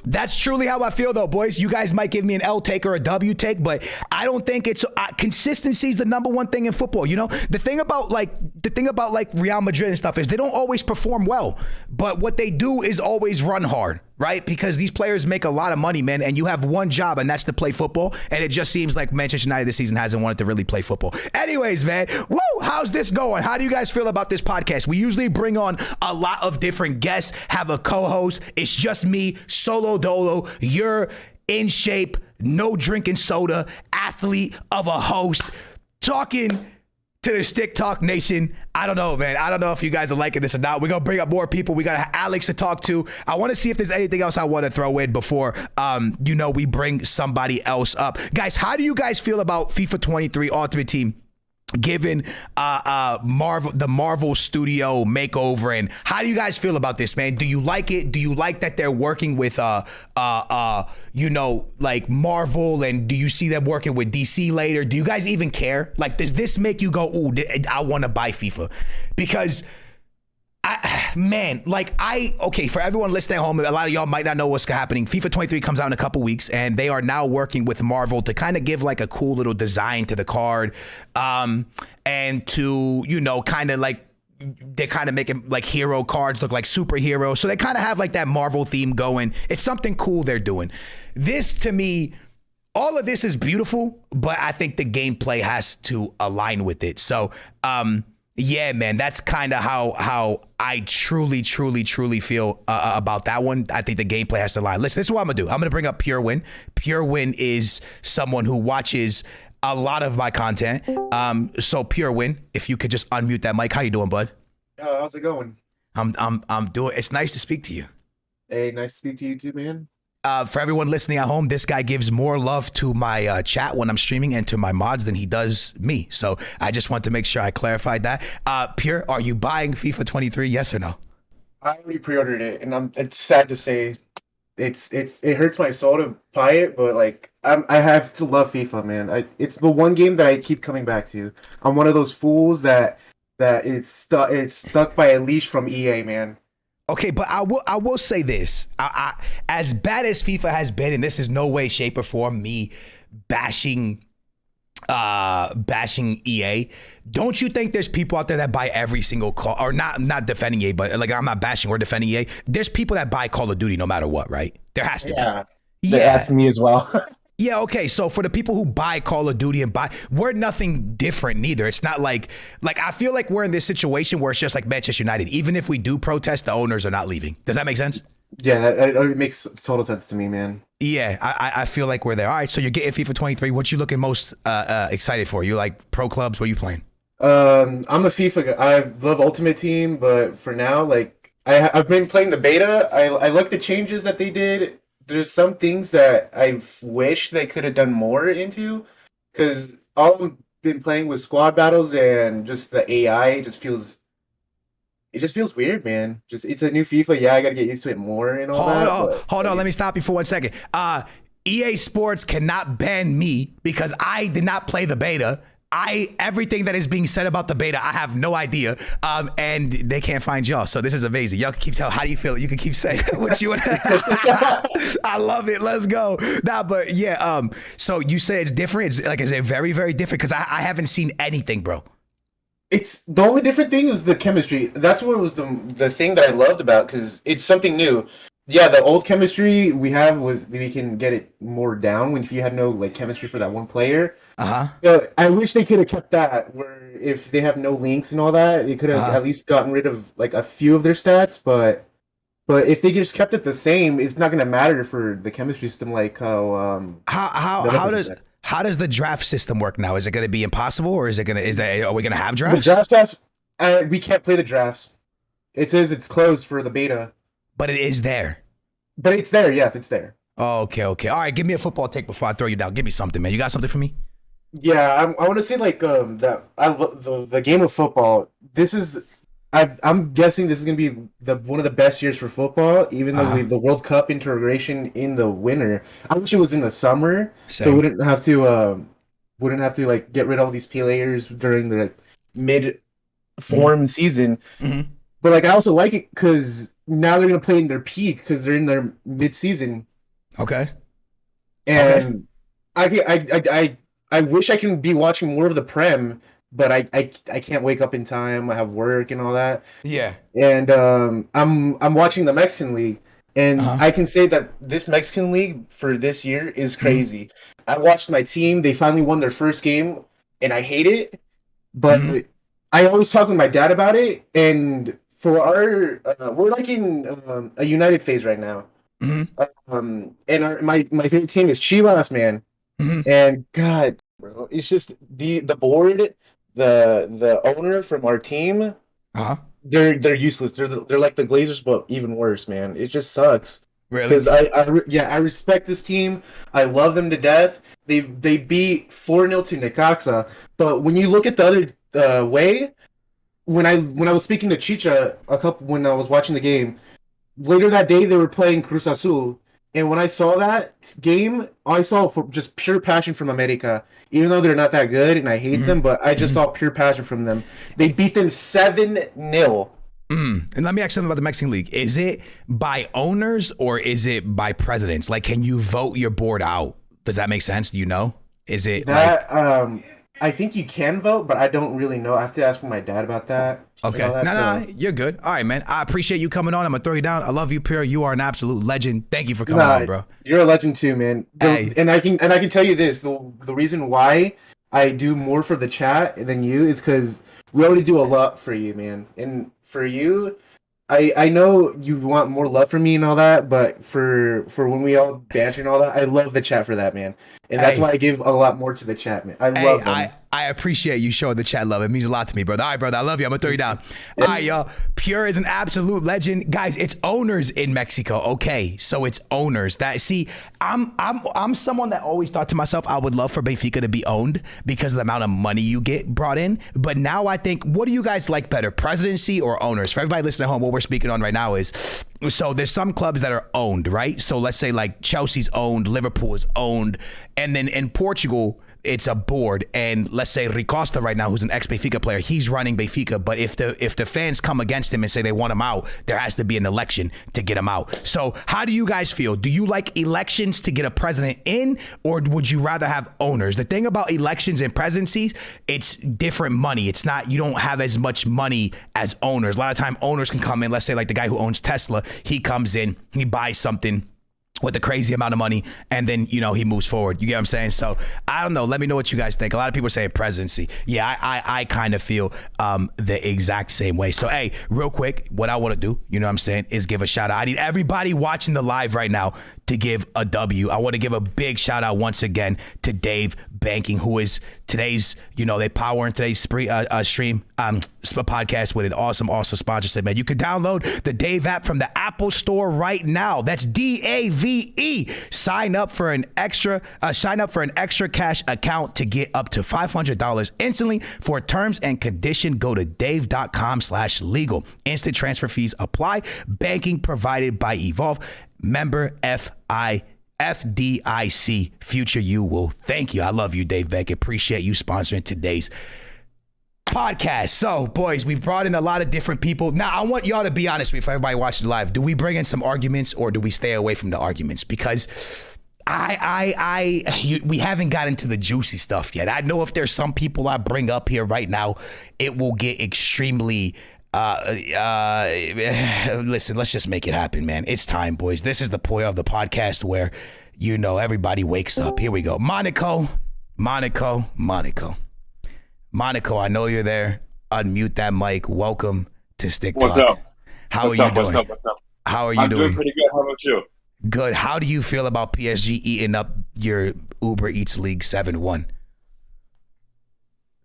That's truly how I feel, though, boys. You guys might give me an L take or a W take, but I don't think it's consistency is the number one thing in football. You know, the thing about like Real Madrid and stuff is they don't always perform well, but what they do is always run hard, right? Because these players make a lot of money, man, and you have one job, and that's to play football. And it just seems like Manchester United this season hasn't wanted to really play football. Anyways, man, woo, how's this going? How do you guys feel about this podcast? We usually bring on a lot of different guests, have a co-host. It's just me, solo dolo. You're in shape, no drinking soda, athlete of a host, talking to the Stick Talk Nation. I don't know, man. I don't know if you guys are liking this or not. We're going to bring up more people. We got Alex to talk to. I want to see if there's anything else I want to throw in before, we bring somebody else up. Guys, how do you guys feel about FIFA 23 Ultimate Team given the Marvel Studio makeover, and how do you guys feel about this, man? Do you like it? Do you like that they're working with like Marvel, and do you see them working with DC later? Do you guys even care? Like, does this make you go, ooh, I want to buy FIFA? Because for everyone listening at home, a lot of y'all might not know what's happening. FIFA 23 comes out in a couple weeks, and they are now working with Marvel to kind of give like a cool little design to the card, and to, kind of like, they're kind of making like hero cards look like superheroes. So they kind of have like that Marvel theme going. It's something cool they're doing. This, to me, all of this is beautiful, but I think the gameplay has to align with it. So, yeah, man, that's kind of how I truly feel about that one. I think the gameplay has to align. Listen, this is what I'm going to do. I'm going to bring up Pure Win. Pure Win is someone who watches a lot of my content. So Pure Win, if you could just unmute that mic. How you doing, bud? How's it going? I'm doing. It's nice to speak to you. Hey, nice to speak to you too, man. For everyone listening at home, this guy gives more love to my chat when I'm streaming and to my mods than he does me. So I just want to make sure I clarified that. Pure, are you buying FIFA 23? Yes or no? I already pre-ordered it, and it's sad to say, it hurts my soul to buy it, but like I have to love FIFA, man. It's the one game that I keep coming back to. I'm one of those fools that it's stuck by a leash from EA, man. Okay, but I will say this. I as bad as FIFA has been, and this is no way, shape, or form me bashing bashing EA. Don't you think there's people out there that buy every single call, or not defending EA, but like I'm not bashing or defending EA. There's people that buy Call of Duty no matter what, right? There has to be. Yeah, that's me as well. Yeah, okay. So for the people who buy Call of Duty we're nothing different neither. It's not like I feel like we're in this situation where it's just like Manchester United. Even if we do protest, the owners are not leaving. Does that make sense? Yeah, it makes total sense to me, man. Yeah, I feel like we're there. All right, so you're getting FIFA 23. What you looking most excited for? You like pro clubs? What are you playing? I'm a FIFA guy. I love Ultimate Team, but for now, like I've been playing the beta. I like the changes that they did. There's some things that I wish they could have done more into, because all I've been playing with squad battles and just the AI just feels weird, man. Just it's a new FIFA. Yeah, I gotta get used to it more and all that. Hold on. Let me stop you for 1 second. EA Sports cannot ban me because I did not play the beta. Everything that is being said about the beta, I have no idea. And they can't find y'all. So this is amazing. Y'all can keep telling. How do you feel? You can keep saying what you want. I love it. Let's go. Nah, but yeah. So you say it's different. Is it very, very different? Because I haven't seen anything, bro. It's the only different thing was the chemistry. That's what was the thing that I loved about, because it's something new. Yeah, the old chemistry we have was we can get it more down when if you had no like chemistry for that one player. I wish they could have kept that, where if they have no links and all that, they could have at least gotten rid of like a few of their stats. But if they just kept it the same, it's not gonna matter for the chemistry system. Like how does the draft system work now? Is it gonna be impossible, or are we gonna have drafts? The draft we can't play the drafts. It says it's closed for the beta. But it is there. But it's there, yes, it's there. Oh, okay. All right, give me a football take before I throw you down. Give me something, man. You got something for me? Yeah, I want to say like that. The game of football. I'm guessing this is gonna be one of the best years for football. Even though we have the World Cup integration in the winter. I wish it was in the summer, so we wouldn't have to like get rid of all these players during the like mid form season. Mm-hmm. But like I also like it because now they're gonna play in their peak because they're in their mid-season. Okay. And I wish I can be watching more of the Prem, but I can't wake up in time. I have work and all that. Yeah. And I'm watching the Mexican League, and I can say that this Mexican League for this year is crazy. I watched my team; they finally won their first game, and I hate it. But I always talk with my dad about it, and for our we're like in a united phase right now. And my favorite team is Chivas, man. And God, bro, it's just the board, the owner from our team. They're useless. They're like the Glazers, but even worse, man. It just sucks. Really? Because I respect this team. I love them to death. They beat 4-0 to Necaxa, but when you look at the other way. When I was speaking to Chicha when I was watching the game, later that day they were playing Cruz Azul, and when I saw that game, I saw for just pure passion from America. Even though they're not that good and I hate them, but I just saw pure passion from them. They beat them 7-0. And let me ask you something about the Mexican League. Is it by owners or is it by presidents? Like, can you vote your board out? Does that make sense? Do you know? Is it that I think you can vote, but I don't really know. I have to ask my dad about that. Okay. No, you're good. All right, man. I appreciate you coming on. I'm going to throw you down. I love you, Pierre. You are an absolute legend. Thank you for coming on, bro. You're a legend too, man. And I can tell you this. The reason why I do more for the chat than you is because we already do a lot for you, man. And for you, I know you want more love from me and all that, but for when we all banter and all that, I love the chat for that, man. And that's why I give a lot more to the chat, man. I love them. I appreciate you showing the chat love. It means a lot to me, brother. All right, brother. I love you. I'm going to throw you down. All right, y'all. Pure is an absolute legend. Guys, it's owners in Mexico. Okay, so it's owners. I'm someone that always thought to myself, I would love for Benfica to be owned because of the amount of money you get brought in. But now I think, what do you guys like better, presidency or owners? For everybody listening at home, what we're speaking on right now is, so there's some clubs that are owned, right? So let's say like Chelsea's owned, Liverpool is owned. And then in Portugal, it's a board, and let's say Ricosta right now, who's an ex-Benfica player, he's running Benfica, but if the fans come against him and say they want him out, there has to be an election to get him out. So how do you guys feel? Do you like elections to get a president in, or would you rather have owners? The thing about elections and presidencies, it's different money. It's not, you don't have as much money as owners. A lot of time owners can come in, let's say like the guy who owns Tesla, he comes in, he buys something with a crazy amount of money, and then, you know, he moves forward. You get what I'm saying? So I don't know. Let me know what you guys think. A lot of people say presidency. Yeah, I kind of feel the exact same way. So, hey, real quick, what I want to do, you know what I'm saying, is give a shout out. I need everybody watching the live right now to give a W. I want to give a big shout out once again to Dave Banking, who is today's, you know, they power in today's stream podcast with an awesome sponsorship, man. You can download the Dave app from the Apple Store right now. That's DAVE. Sign up for an extra cash account to get up to $500 instantly. For terms and condition, go to dave.com/legal. Instant transfer fees apply. Banking provided by Evolve. Member FDIC. Future you will thank you. I love you, Dave Beck. Appreciate you sponsoring today's podcast. So, boys, we've brought in a lot of different people. Now, I want y'all to be honest with everybody watching live. Do we bring in some arguments, or do we stay away from the arguments? Because we haven't gotten to the juicy stuff yet. I know if there's some people I bring up here right now, it will get extremely listen, let's just make it happen, man. It's time, boys. This is the point of the podcast where, you know, everybody wakes up. Here we go. Monaco, I know you're there. Unmute that mic. Welcome to Stick Talk. What's up? How are you doing? What's up? How are you doing? I'm doing pretty good. How about you? Good. How do you feel about PSG eating up your Uber Eats League 7-1?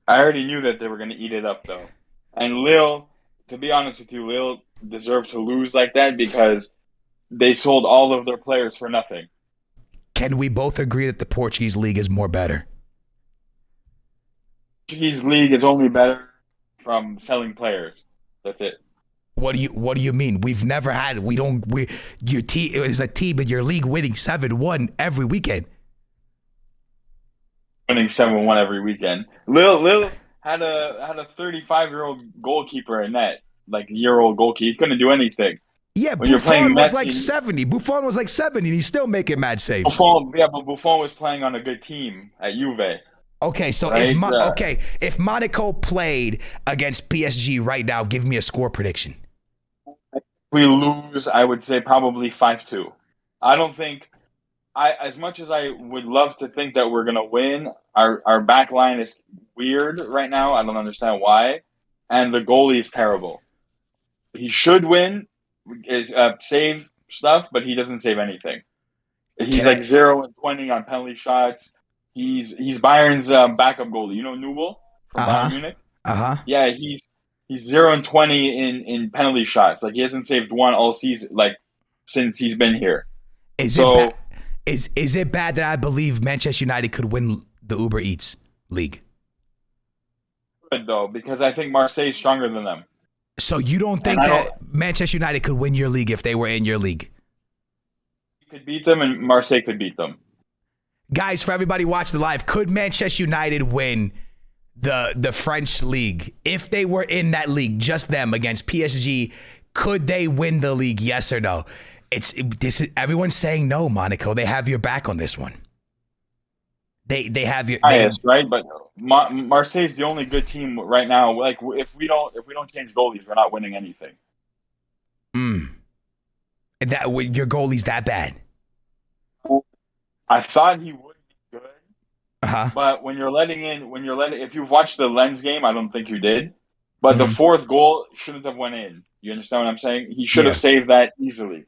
I already knew that they were going to eat it up, though. And Lille, to be honest with you, Lille deserved to lose like that because they sold all of their players for nothing. Can we both agree that the Portuguese league is more better? Portuguese league is only better from selling players. That's it. What do you mean? We've never had, your team is a team in your league winning 7-1 every weekend. Winning 7-1 every weekend. Lille had a 35-year-old goalkeeper in net, like a year-old goalkeeper. He couldn't do anything. Yeah, Buffon was like 70. Buffon was like 70, and he's still making mad saves. But Buffon was playing on a good team at Juve. Okay, so right? If Monaco played against PSG right now, give me a score prediction. If we lose, I would say probably 5-2. I don't think as much as I would love to think that we're gonna win, our back line is weird right now. I don't understand why, and the goalie is terrible. He should win, save stuff, but he doesn't save anything. He's like 0-20 on penalty shots. He's Bayern's backup goalie. You know Nubel from Bayern Munich? Yeah, he's 0-20 in penalty shots. Like, he hasn't saved one all season, like, since he's been here. Is it bad that I believe Manchester United could win the Uber Eats League? Good, though, because I think Marseille is stronger than them. So you don't think that Manchester United could win your league if they were in your league? You could beat them, and Marseille could beat them. Guys, for everybody watching the live, could Manchester United win the French league if they were in that league, just them against PSG? Could they win the league? Yes or no? Everyone's saying no, Monaco. They have your back on this one. They have your right, but Marseille's the only good team right now. Like, if we don't change goalies, we're not winning anything. That your goalie's that bad? I thought he would be good, but if you've watched the Lens game, I don't think you did. But the fourth goal shouldn't have went in. You understand what I'm saying? He should have saved that easily.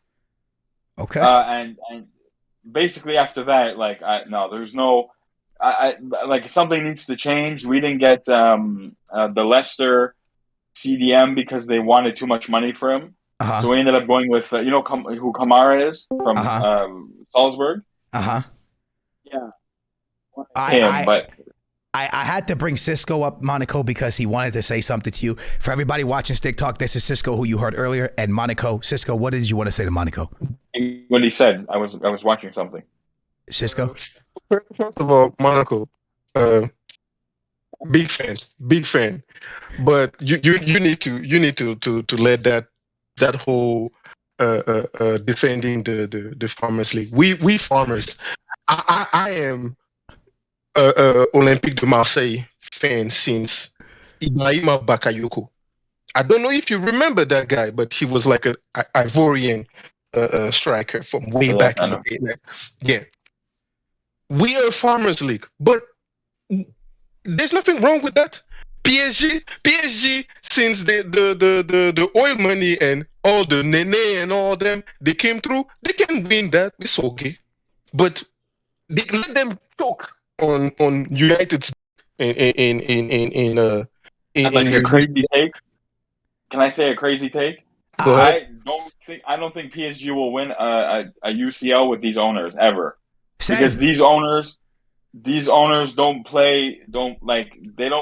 Okay. And basically after that, like, there's no. Like, something needs to change. We didn't get the Leicester CDM because they wanted too much money for him. So we ended up going with who Kamara is from Salzburg. Yeah. I had to bring Cisco up, Monaco, because he wanted to say something to you. For everybody watching Stick Talk, this is Cisco, who you heard earlier, and Monaco. Cisco, what did you want to say to Monaco? What he said, I was watching something. Cisco? First of all, Monaco, Big fan, big fan. But you need to let that whole defending the farmers league. We farmers. I am Olympique de Marseille fan since Ibrahima Bakayoko. I don't know if you remember that guy, but he was like a Ivorian striker from way Yes, back I in the know. day. Yeah, we are a farmers league, but there's nothing wrong with that. PSG, since the oil money and all the Nene and all them, they came through. They can win that. It's okay, but let them choke on United And like in a the crazy take. Can I say a crazy take? Go ahead. I don't think PSG will win a UCL with these owners ever. Same. Because these owners don't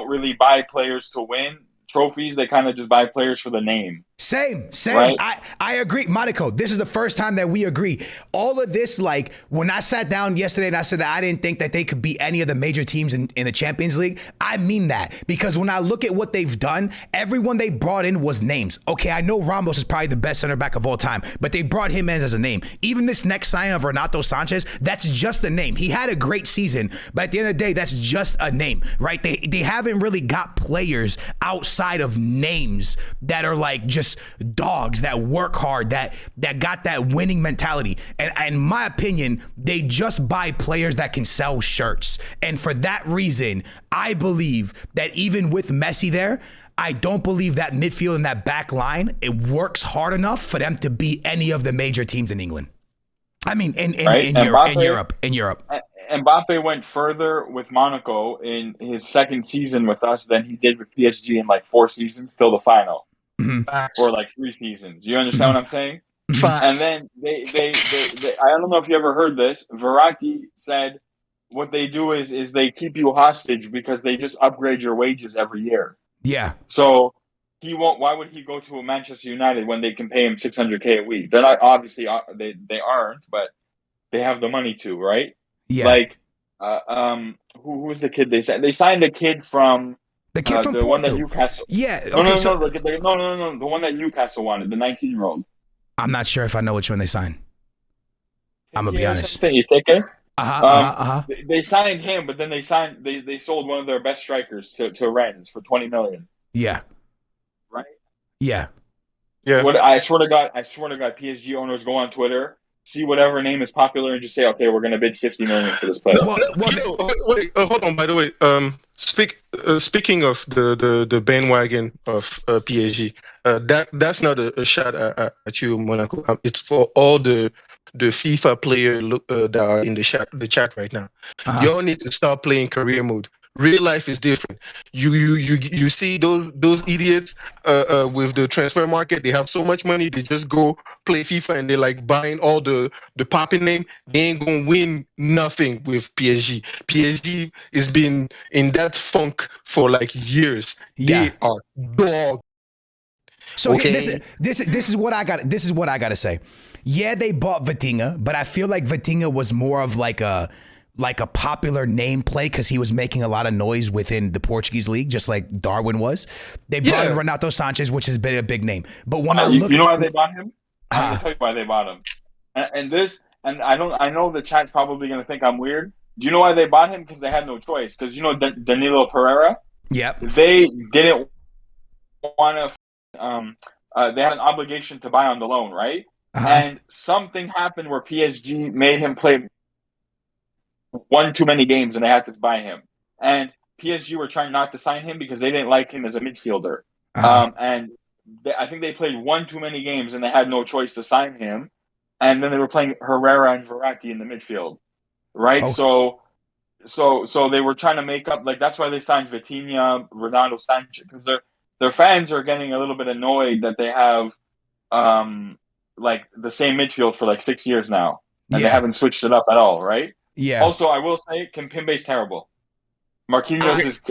really buy players to win trophies. They kind of just buy players for the name. Same. Right? I agree. Monaco, this is the first time that we agree. All of this, like, when I sat down yesterday and I said that I didn't think that they could beat any of the major teams in the Champions League, I mean that. Because when I look at what they've done, everyone they brought in was names. Okay, I know Ramos is probably the best center back of all time, but they brought him in as a name. Even this next signing of Renato Sanchez, that's just a name. He had a great season, but at the end of the day, that's just a name, right? They haven't really got players outside of names that are like just dogs that work hard, that got that winning mentality. And in my opinion, they just buy players that can sell shirts. And for that reason, I believe that even with Messi there, I don't believe that midfield and that back line, it works hard enough for them to beat any of the major teams in England. I mean, in Europe. Mbappe went further with Monaco in his second season with us than he did with PSG in like 4 seasons till the final. Mm-hmm. Or like 3 seasons. You understand what I'm saying? Mm-hmm. And then they I don't know if you ever heard this. Verratti said what they do is they keep you hostage because they just upgrade your wages every year. Yeah. So he won't. Why would he go to a Manchester United when they can pay him $600K a week? They're not obviously they aren't, but they have the money to, right? Yeah. Like who was the kid they signed? They signed a kid from. The kid from the Porto. one that Newcastle. Yeah. Okay, No. so The one that Newcastle wanted, the 19-year-old. I'm not sure if I know which one they signed. I'm gonna be honest. You take it. They signed him, but then they sold one of their best strikers to Rennes for 20 million. Yeah. Right. Yeah. Yeah. What I swear to God, PSG owners go on Twitter, see whatever name is popular, and just say, okay, we're gonna bid 50 million for this player. Wait, hold on. By the way, speaking of the bandwagon of PSG, that's not a shot at you, Monaco. It's for all the FIFA players that are in the chat right now. Y'all need to start playing career mode. Real life is different. You see those idiots with the transfer market. They have so much money. They just go play FIFA and they're like buying all the popping name. They ain't gonna win nothing with PSG. PSG has been in that funk for like years. Yeah. They are dog. So okay. This is what I got. This is what I got to say. Yeah, they bought Vitinha, but I feel like Vitinha was more of like a popular name play because he was making a lot of noise within the Portuguese league, just like Darwin was. They brought in Renato Sanchez, which has been a big name. But when I look, you know why they bought him? I'm gonna tell you why they bought him. And I know the chat's probably gonna think I'm weird. Do you know why they bought him? Because they had no choice. Because you know Danilo Pereira. Yep. They didn't want to. They had an obligation to buy on the loan, right? And something happened where PSG made him play one too many games, and they had to buy him. And PSG were trying not to sign him because they didn't like him as a midfielder. And I think they played one too many games, and they had no choice to sign him. And then they were playing Herrera and Verratti in the midfield, right? Okay. So they were trying to make up. Like that's why they signed Vitinha, Renato Sanchez, because their fans are getting a little bit annoyed that they have like the same midfield for like 6 years now, and they haven't switched it up at all, right? Yeah. Also, I will say Kimpembe's terrible. Marquinhos is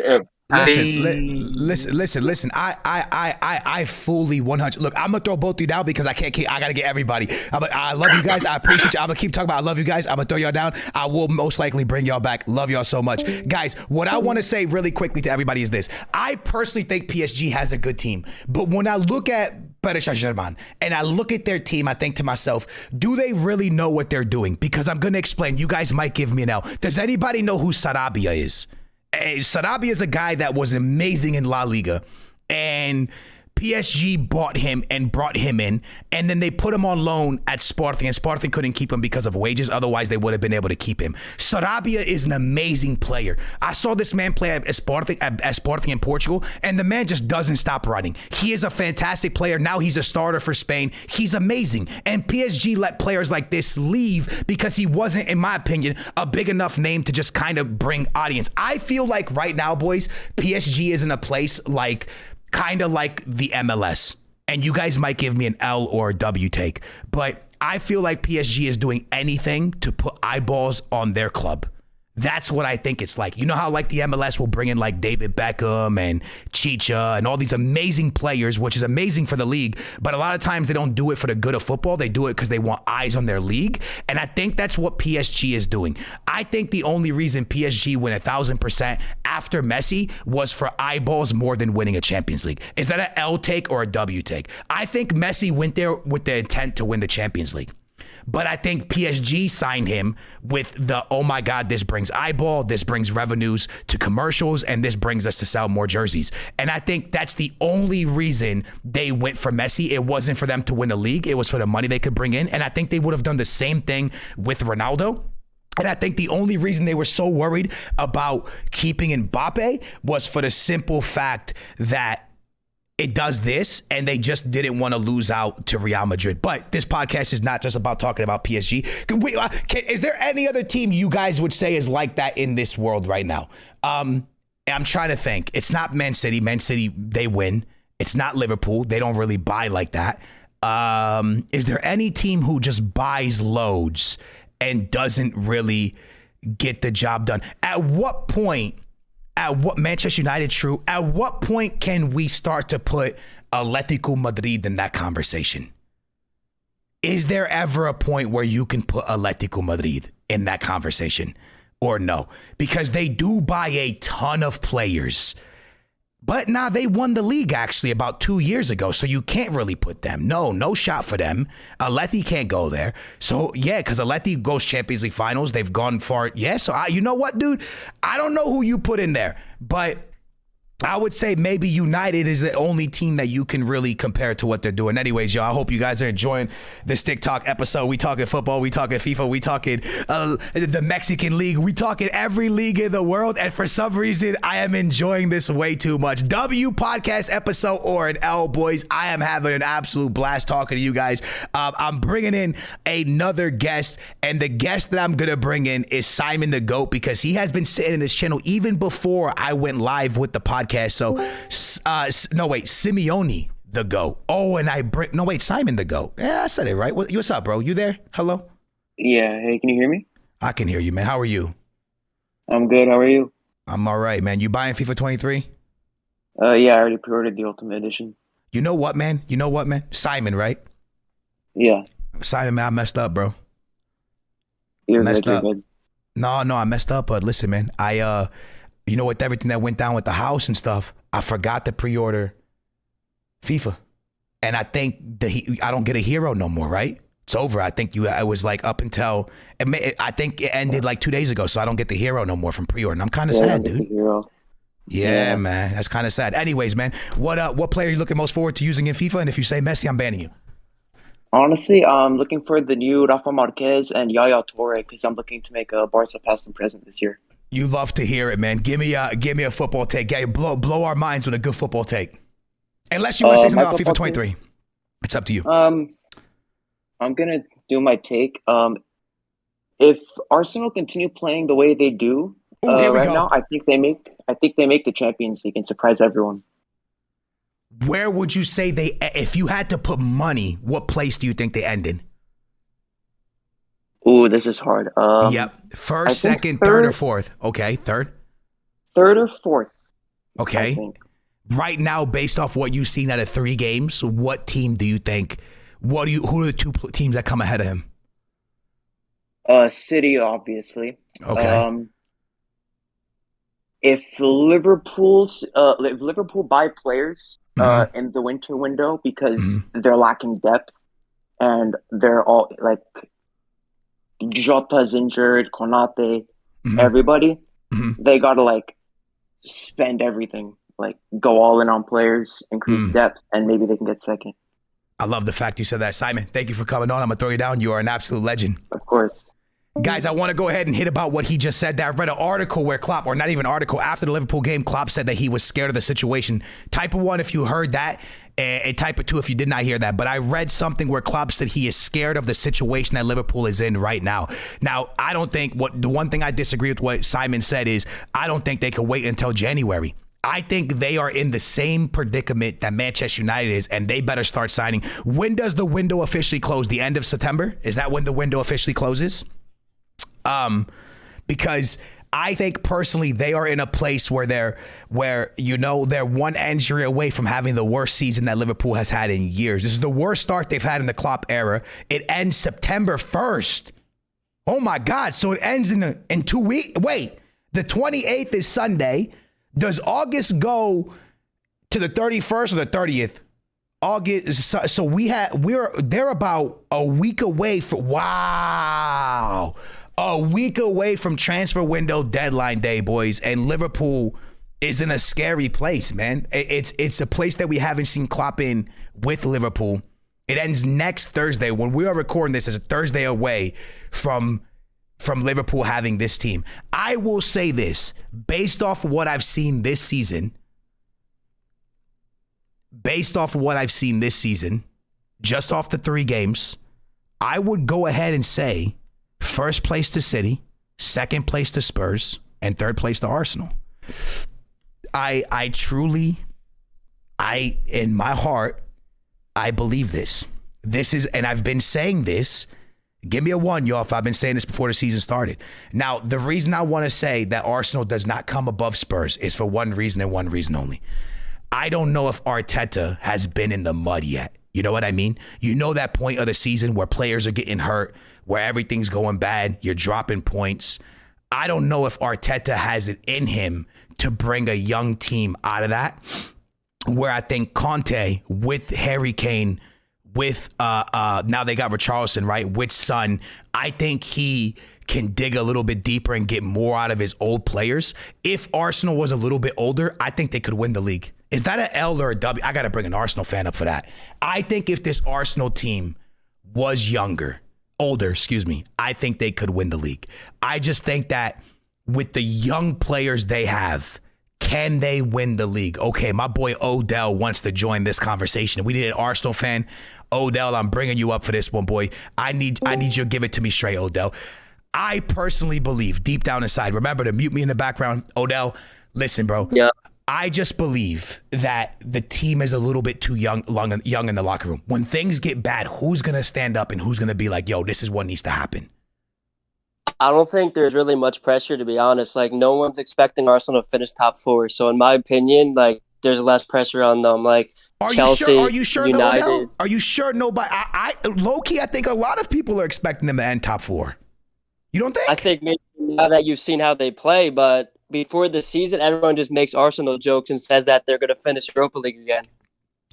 Listen. I fully 100. Look, I'm gonna throw both of you down because I can't keep. I gotta get everybody. I love you guys. I appreciate you. I'm gonna keep talking about. I love you guys. I'm gonna throw y'all down. I will most likely bring y'all back. Love y'all so much, guys. What I want to say really quickly to everybody is this: I personally think PSG has a good team, but when I look at Paris Saint-Germain and I look at their team, I think to myself, do they really know what they're doing? Because I'm gonna explain. You guys might give me an L. Does anybody know who Sarabia is? Sarabia is a guy that was amazing in La Liga, and PSG bought him and brought him in, and then they put him on loan at Sporting, and Sporting couldn't keep him because of wages. Otherwise, they would have been able to keep him. Sarabia is an amazing player. I saw this man play at Sporting in Portugal, and the man just doesn't stop running. He is a fantastic player. Now he's a starter for Spain. He's amazing. And PSG let players like this leave because he wasn't, in my opinion, a big enough name to just kind of bring audience. I feel like right now, boys, PSG is in a place kind of like the MLS. And you guys might give me an L or a W take, but I feel like PSG is doing anything to put eyeballs on their club. That's what I think it's like. You know how like the MLS will bring in like David Beckham and Chicha and all these amazing players, which is amazing for the league. But a lot of times they don't do it for the good of football. They do it because they want eyes on their league. And I think that's what PSG is doing. I think the only reason PSG went 1,000% after Messi was for eyeballs more than winning a Champions League. Is that an L take or a W take? I think Messi went there with the intent to win the Champions League. But I think PSG signed him with the, oh my God, this brings eyeball, this brings revenues to commercials, and this brings us to sell more jerseys. And I think that's the only reason they went for Messi. It wasn't for them to win a league. It was for the money they could bring in. And I think they would have done the same thing with Ronaldo. And I think the only reason they were so worried about keeping Mbappe was for the simple fact that it does this, and they just didn't want to lose out to Real Madrid. But this podcast is not just about talking about PSG. Is there any other team you guys would say is like that in this world right now? I'm trying to think. It's not Man City. Man City, they win. It's not Liverpool. They don't really buy like that. Is there any team who just buys loads and doesn't really get the job done? At what Manchester United, true. At what point can we start to put Atletico Madrid in that conversation? Is there ever a point where you can put Atletico Madrid in that conversation or no? Because they do buy a ton of players. But now they won the league actually about 2 years ago, so you can't really put them. No shot for them. Atleti can't go there. So yeah, because Atleti goes Champions League finals. They've gone far. Yeah, so you know what, dude? I don't know who you put in there, but I would say maybe United is the only team that you can really compare to what they're doing. Anyways, y'all, I hope you guys are enjoying this Stick Talk episode. We talking football, we talking FIFA, we talking the Mexican League, we talking every league in the world. And for some reason, I am enjoying this way too much. W podcast episode or an L, boys. I am having an absolute blast talking to you guys. I'm bringing in another guest, and the guest that I'm gonna bring in is Simon the GOAT, because he has been sitting in this channel even before I went live with the podcast. So, Simeone the GOAT. Oh, and Simon the GOAT. Yeah, I said it right. What's up, bro? You there? Hello? Yeah. Hey, can you hear me? I can hear you, man. How are you? I'm good. How are you? I'm all right, man. You buying FIFA 23? Yeah, I already pre-ordered the Ultimate Edition. You know what, man? Simon, right? Yeah. Simon, man, I messed up, bro. You're good. No, I messed up. But listen, man, you know, with everything that went down with the house and stuff, I forgot to pre-order FIFA. And I think I don't get a hero no more, right? It's over. I think it was like up until, I think it ended like 2 days ago, so I don't get the hero no more from pre-order. I'm kind of sad, dude. Yeah, man. That's kind of sad. Anyways, man, what player are you looking most forward to using in FIFA? And if you say Messi, I'm banning you. Honestly, I'm looking for the new Rafa Marquez and Yaya Toure, because I'm looking to make a Barca past and present this year. You love to hear it, man. Give me a football take. Blow our minds with a good football take. Unless you want to say something about FIFA 23. It's up to you. I'm going to do my take. If Arsenal continue playing the way they do now, I think they make the Champions League and surprise everyone. Where would you say if you had to put money, what place do you think they end in? Ooh, this is hard. Yep. First, second, third, or fourth? Okay, third. Third or fourth. Okay. Right now, based off what you've seen out of 3 games, what team do you think? Who are the 2 teams that come ahead of him? City, obviously. Okay. If Liverpool buy players in the winter window because they're lacking depth and they're all like Jota's injured, Konate, everybody, they gotta like spend everything, like go all in on players, increase depth, and maybe they can get second. I love the fact you said that, Simon. Thank you for coming on. I'm gonna throw you down. You are an absolute legend. Of course. Guys, I want to go ahead and hit about what he just said. That I read an article where Klopp, or not even an article, after the Liverpool game, Klopp said that he was scared of the situation. Type of 1 if you heard that, and type of 2 if you did not hear that. But I read something where Klopp said he is scared of the situation that Liverpool is in right now. Now, I don't think the one thing I disagree with what Simon said is I don't think they could wait until January. I think they are in the same predicament that Manchester United is, and they better start signing. When does the window officially close? The end of September? Is that when the window officially closes? Because I think personally they are in a place where they're one injury away from having the worst season that Liverpool has had in years. This is the worst start they've had in the Klopp era. It ends September 1st. Oh my God. So it ends in 2 weeks. Wait, the 28th is Sunday. Does August go to the 31st or the 30th? August. So they're about a week away from, wow. A week away from transfer window deadline day, boys, and Liverpool is in a scary place, man. It's a place that we haven't seen Klopp in with Liverpool. It ends next Thursday. When we are recording this, it's a Thursday away from Liverpool having this team. I will say this, based off what I've seen this season, just off the 3 games, I would go ahead and say first place to City, second place to Spurs, and third place to Arsenal. I truly, in my heart, I believe this. This is, and I've been saying this. Give me a 1, y'all, if I've been saying this before the season started. Now, the reason I want to say that Arsenal does not come above Spurs is for one reason and one reason only. I don't know if Arteta has been in the mud yet. You know what I mean? You know that point of the season where players are getting hurt, where everything's going bad, you're dropping points. I don't know if Arteta has it in him to bring a young team out of that, where I think Conte with Harry Kane, with now they got Richarlison, right, with Son, I think he can dig a little bit deeper and get more out of his old players. If Arsenal was a little bit older, I think they could win the league. Is that an L or a W? I got to bring an Arsenal fan up for that. I think if this Arsenal team was older, I think they could win the league. I just think that with the young players they have, can they win the league? Okay, my boy Odell wants to join this conversation. We need an Arsenal fan. Odell, I'm bringing you up for this one, boy. I need you to give it to me straight, Odell. I personally believe deep down inside, remember to mute me in the background, Odell, listen, bro. Yeah. I just believe that the team is a little bit too young in the locker room. When things get bad, who's going to stand up and who's going to be like, yo, this is what needs to happen? I don't think there's really much pressure, to be honest. Like, no one's expecting Arsenal to finish top 4. So, in my opinion, like, there's less pressure on them. Like, Chelsea, are you sure United. Though, are you sure nobody? Low-key, I think a lot of people are expecting them to end top 4. You don't think? I think maybe now that you've seen how they play, but before the season, everyone just makes Arsenal jokes and says that they're going to finish Europa League again.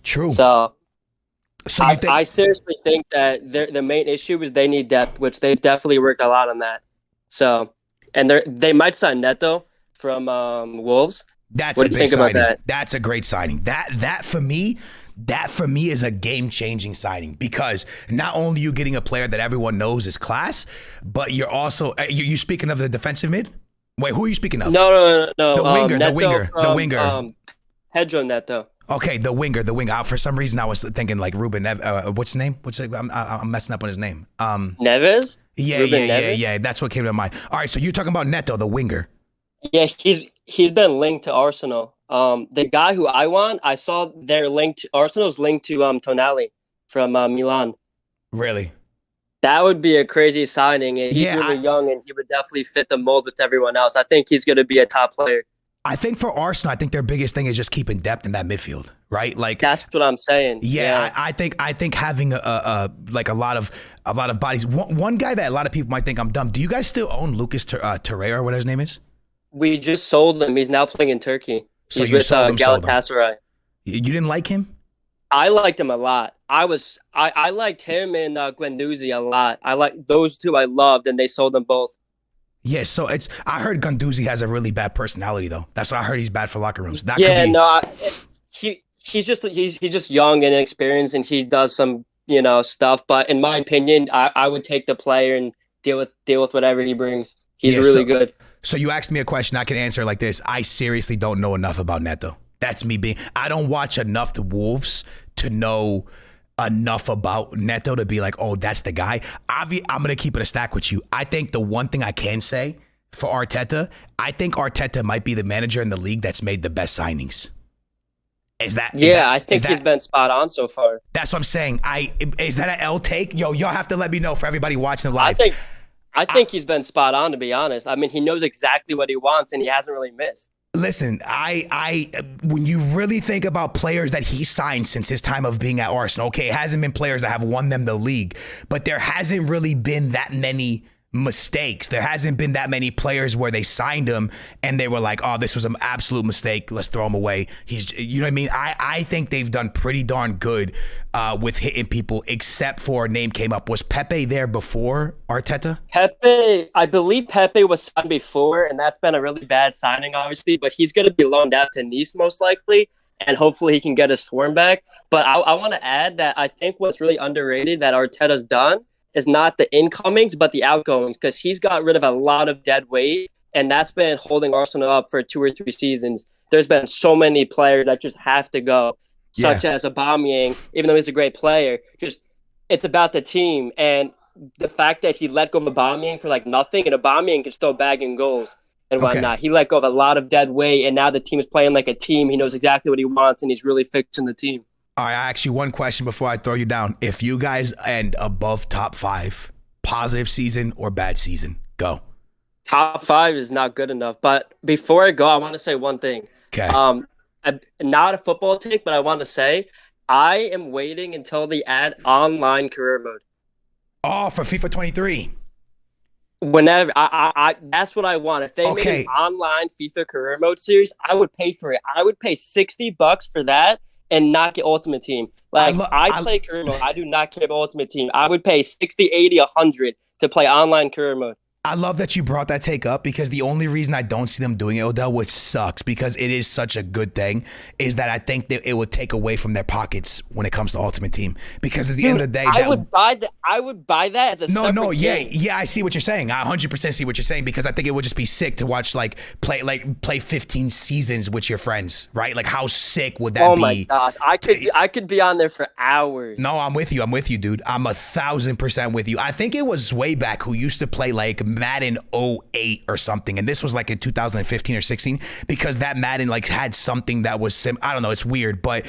True. So I seriously think that the main issue is they need depth, which they've definitely worked a lot on that. So, and they might sign Neto from Wolves. What do you think about that? That's a great signing. That for me is a game-changing signing, because not only are you getting a player that everyone knows is class, but you're also you speaking of the defensive mid? Wait, who are you speaking of? No. The winger. Pedro Neto. Okay, the winger. For some reason, I was thinking like Ruben. What's his name? I'm messing up on his name. Neves. Yeah. That's what came to mind. All right, so you're talking about Neto, the winger. Yeah, he's been linked to Arsenal. The guy who I saw they're linked. Arsenal's linked to Tonali from Milan. Really? That would be a crazy signing. He's really young, and he would definitely fit the mold with everyone else. I think he's going to be a top player. I think for Arsenal, I think their biggest thing is just keeping depth in that midfield, right? Like that's what I'm saying. Yeah. I think having a lot of bodies. One guy that a lot of people might think I'm dumb. Do you guys still own Lucas Torreira or whatever his name is? We just sold him. He's now playing in Turkey. So he's with Galatasaray. You didn't like him? I liked him a lot. I liked him and Guendouzi a lot. I like those two. I loved, and they sold them both. Yeah, so I heard Guendouzi has a really bad personality, though. That's what I heard. He's bad for locker rooms. He's just young and inexperienced, and he does some stuff. But in my opinion, I would take the player and deal with whatever he brings. He's really good. So you asked me a question. I can answer like this. I seriously don't know enough about Neto. That's me being. I don't watch enough the Wolves to know enough about Neto to be like, oh, that's the guy. I'm going to keep it a stack with you. I think the one thing I can say for Arteta, I think Arteta might be the manager in the league that's made the best signings. I think he's been spot on so far. That's what I'm saying. Is that an L take? Yo, y'all have to let me know for everybody watching live. I think he's been spot on, to be honest. I mean, he knows exactly what he wants, and he hasn't really missed. Listen, when you really think about players that he signed since his time of being at Arsenal, okay, it hasn't been players that have won them the league, but there hasn't really been that many mistakes. There hasn't been that many players where they signed him and they were like, oh, this was an absolute mistake. Let's throw him away. You know what I mean? I think they've done pretty darn good with hitting people, except for a name came up. Was Pepe there before Arteta? I believe Pepe was signed before, and that's been a really bad signing, obviously, but he's going to be loaned out to Nice most likely, and hopefully he can get his form back. But I want to add that I think what's really underrated that Arteta's done is not the incomings, but the outgoings, because he's got rid of a lot of dead weight, and that's been holding Arsenal up for 2 or 3 seasons. There's been so many players that just have to go, such as Aubameyang, even though he's a great player. Just it's about the team, and the fact that he let go of Aubameyang for like nothing, and Aubameyang can still bag in goals and whatnot. He let go of a lot of dead weight, and now the team is playing like a team. He knows exactly what he wants, and he's really fixing the team. All right, I ask you one question before I throw you down. If you guys end above top 5, positive season or bad season, go. Top 5 is not good enough. But before I go, I want to say one thing. Okay. Not a football take, but I want to say I am waiting until they add online career mode. Oh, for FIFA 23. Whenever I that's what I want. If they made an online FIFA career mode series, I would pay for it. I would pay $60 for that. And not get Ultimate Team. Like, I play career mode. I do not care about Ultimate Team. I would pay 60, 80, 100 to play online career mode. I love that you brought that take up, because the only reason I don't see them doing it, Odell, which sucks because it is such a good thing, is that I think that it would take away from their pockets when it comes to Ultimate Team. Because at the end of the day, I would buy that as a separate game. Yeah, I see what you're saying. I 100% see what you're saying, because I think it would just be sick to watch play 15 seasons with your friends, right? Like, how sick would that be? Oh my gosh, I could be on there for hours. No, I'm with you, dude. I'm 1,000% with you. I think it was way back who used to play like Madden 08 or something, and this was like in 2015 or 16, because that Madden like had something that was I don't know, it's weird, but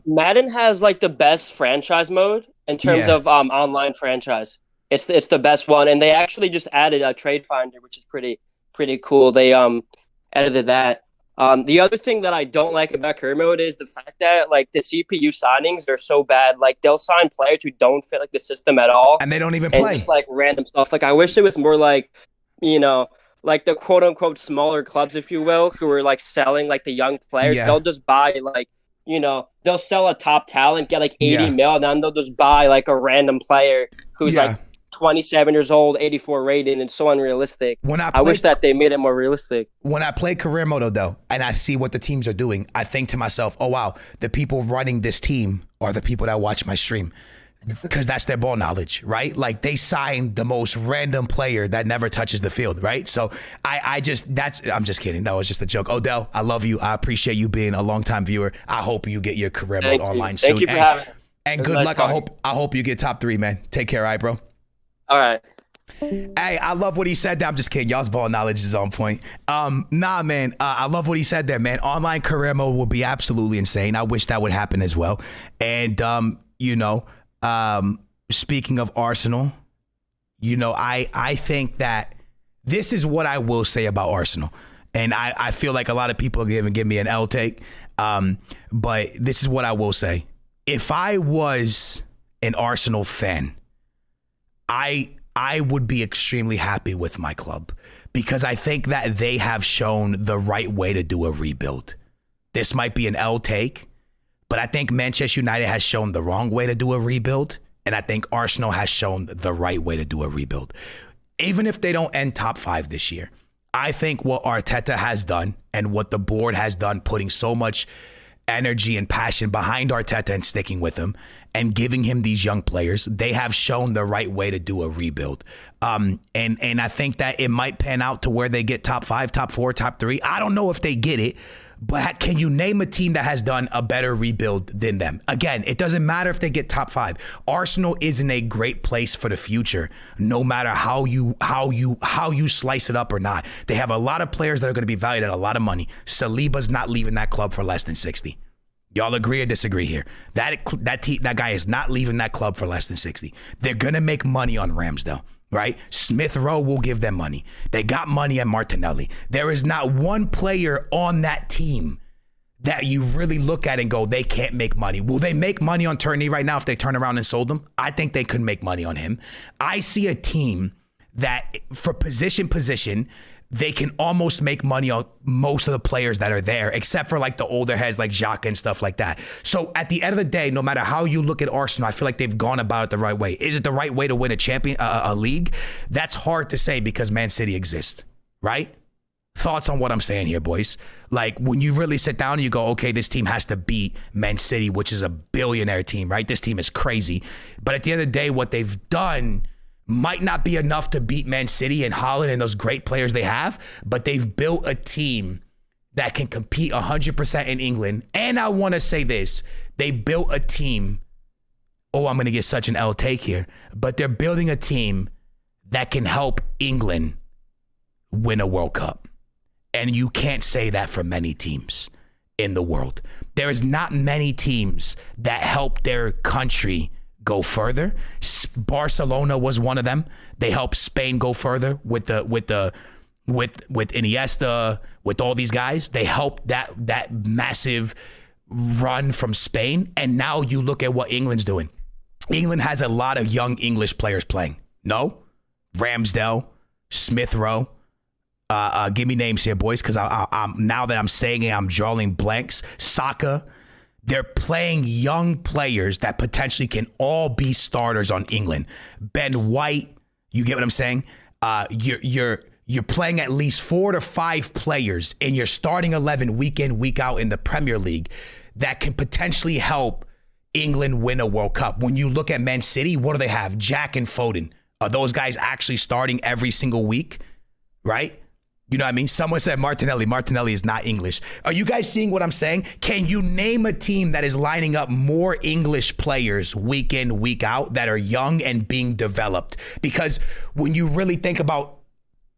Madden has like the best franchise mode in terms of online franchise. It's the best one, and they actually just added a trade finder, which is pretty cool. They edited that. The other thing that I don't like about career mode is the fact that like the CPU signings are so bad. Like, they'll sign players who don't fit like the system at all, and they don't even play. Just like random stuff. Like, I wish it was more like, like the quote unquote smaller clubs, if you will, who are like selling like the young players. They'll just buy like, they'll sell a top talent, get like 80 mil, and then they'll just buy like a random player who's like 27 years old, 84 rated, and so unrealistic. I wish that they made it more realistic. When I play career mode, though, and I see what the teams are doing, I think to myself, oh, wow, the people running this team are the people that watch my stream, because that's their ball knowledge, right? Like, they signed the most random player that never touches the field, right? So I'm just kidding. That was just a joke. Odell, I love you. I appreciate you being a longtime viewer. I hope you get your career mode online soon. Thank you for having me. And good luck. I hope you get top 3, man. Take care, all right, bro? All right. Hey, I love what he said. I'm just kidding. Y'all's ball knowledge is on point. Nah, man. I love what he said there, man. Online career mode would be absolutely insane. I wish that would happen as well. And, speaking of Arsenal, I think that this is what I will say about Arsenal. And I feel like a lot of people are going to give me an L take. But this is what I will say. If I was an Arsenal fan, I would be extremely happy with my club because I think that they have shown the right way to do a rebuild. This might be an L take, but I think Manchester United has shown the wrong way to do a rebuild, and I think Arsenal has shown the right way to do a rebuild. Even if they don't end top 5 this year, I think what Arteta has done and what the board has done, putting so much energy and passion behind Arteta and sticking with him and giving him these young players, they have shown the right way to do a rebuild. And I think that it might pan out to where they get top 5, top 4, top 3. I don't know if they get it, but can you name a team that has done a better rebuild than them? Again, it doesn't matter if they get top 5. Arsenal is in a great place for the future, no matter how you slice it up or not. They have a lot of players that are going to be valued at a lot of money. Saliba's not leaving that club for less than 60. Y'all agree or disagree here? That guy is not leaving that club for less than 60. They're going to make money on Ramsdale. Right? Smith Rowe will give them money. They got money at Martinelli. There is not one player on that team that you really look at and go, they can't make money. Will they make money on Turney right now if they turn around and sold him? I think they could make money on him. I see a team that for position, they can almost make money on most of the players that are there, except for like the older heads like Xhaka and stuff like that. So at the end of the day, no matter how you look at Arsenal, I feel like they've gone about it the right way. Is it the right way to win a league? That's hard to say because Man City exists, right? Thoughts on what I'm saying here, boys? Like when you really sit down and you go, okay, this team has to beat Man City, which is a billionaire team, right? This team is crazy. But at the end of the day, what they've done might not be enough to beat Man City and Haaland and those great players they have, but they've built a team that can compete 100% in England. And I want to say this, they built a team, I'm going to get such an L take here, but they're building a team that can help England win a World Cup. And you can't say that for many teams in the world. There is not many teams that help their country go further. Barcelona was one of them. They helped Spain go further with Iniesta, with all these guys. They helped that massive run from Spain. And now you look at what England's doing. England has a lot of young English players playing. No? Ramsdale, Smith Rowe. Give me names here, boys, because I'm now that I'm saying it, I'm drawing blanks. Saka. They're playing young players that potentially can all be starters on England. Ben White, you get what I'm saying? You're playing at least 4 to 5 players in your starting 11 week in, week out in the Premier League that can potentially help England win a World Cup. When you look at Man City, what do they have? Jack and Foden. Are those guys actually starting every single week? Right? You know what I mean? Someone said Martinelli. Martinelli is not English. Are you guys seeing what I'm saying? Can you name a team that is lining up more English players week in, week out that are young and being developed? Because when you really think about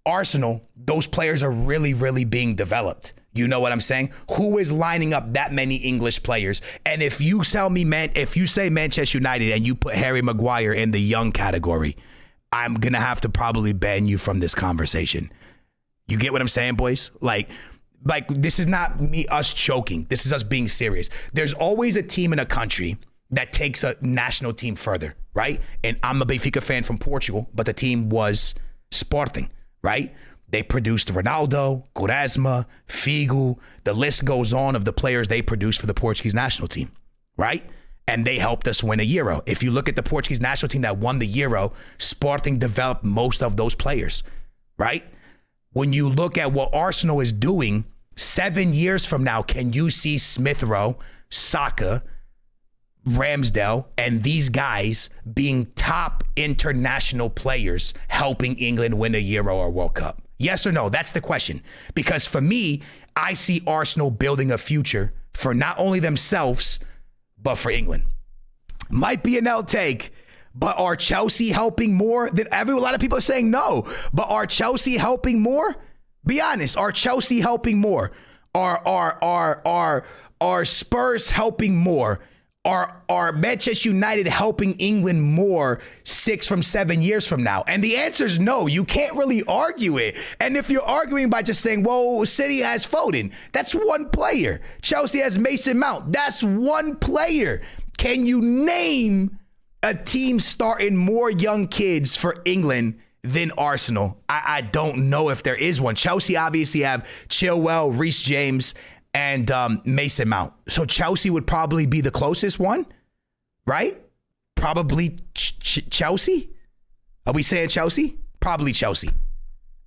Arsenal, those players are really, really being developed. You know what I'm saying? Who is lining up that many English players? And if you say Manchester United and you put Harry Maguire in the young category, I'm going to have to probably ban you from this conversation. You get what I'm saying, boys? Like this is not us joking. This is us being serious. There's always a team in a country that takes a national team further, right? And I'm a Benfica fan from Portugal, but the team was Sporting, right? They produced Ronaldo, Quaresma, Figo. The list goes on of the players they produced for the Portuguese national team, right? And they helped us win a Euro. If you look at the Portuguese national team that won the Euro, Sporting developed most of those players, right? When you look at what Arsenal is doing, 7 years from now, can you see Smith Rowe, Saka, Ramsdale, and these guys being top international players helping England win a Euro or World Cup? Yes or no? That's the question. Because for me, I see Arsenal building a future for not only themselves, but for England. Might be an L take. But are Chelsea helping more than a lot of people are saying no. But are Chelsea helping more? Be honest. Are Chelsea helping more? Are Spurs helping more? are Manchester United helping England more 6 from 7 years from now? And the answer is no. You can't really argue it. And if you're arguing by just saying, well, City has Foden, that's one player. Chelsea has Mason Mount, that's one player. Can you name a team starting more young kids for England than Arsenal? I don't know if there is one. Chelsea obviously have Chilwell, Reece James, and Mason Mount. So Chelsea would probably be the closest one, right? Probably Chelsea? Are we saying Chelsea? Probably Chelsea.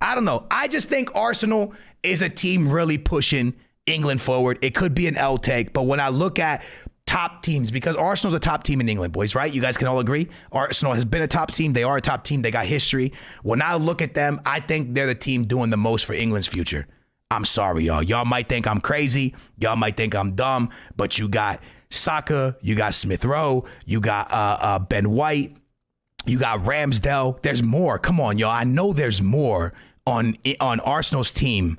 I don't know. I just think Arsenal is a team really pushing England forward. It could be an L take, but when I look at top teams, because Arsenal's a top team in England, boys, right? You guys can all agree. Arsenal has been a top team. They are a top team. They got history. When I look at them, I think they're the team doing the most for England's future. I'm sorry, y'all. Y'all might think I'm crazy. Y'all might think I'm dumb, but you got Saka, you got Smith Rowe, you got Ben White, you got Ramsdale. There's more. Come on, y'all. I know there's more on Arsenal's team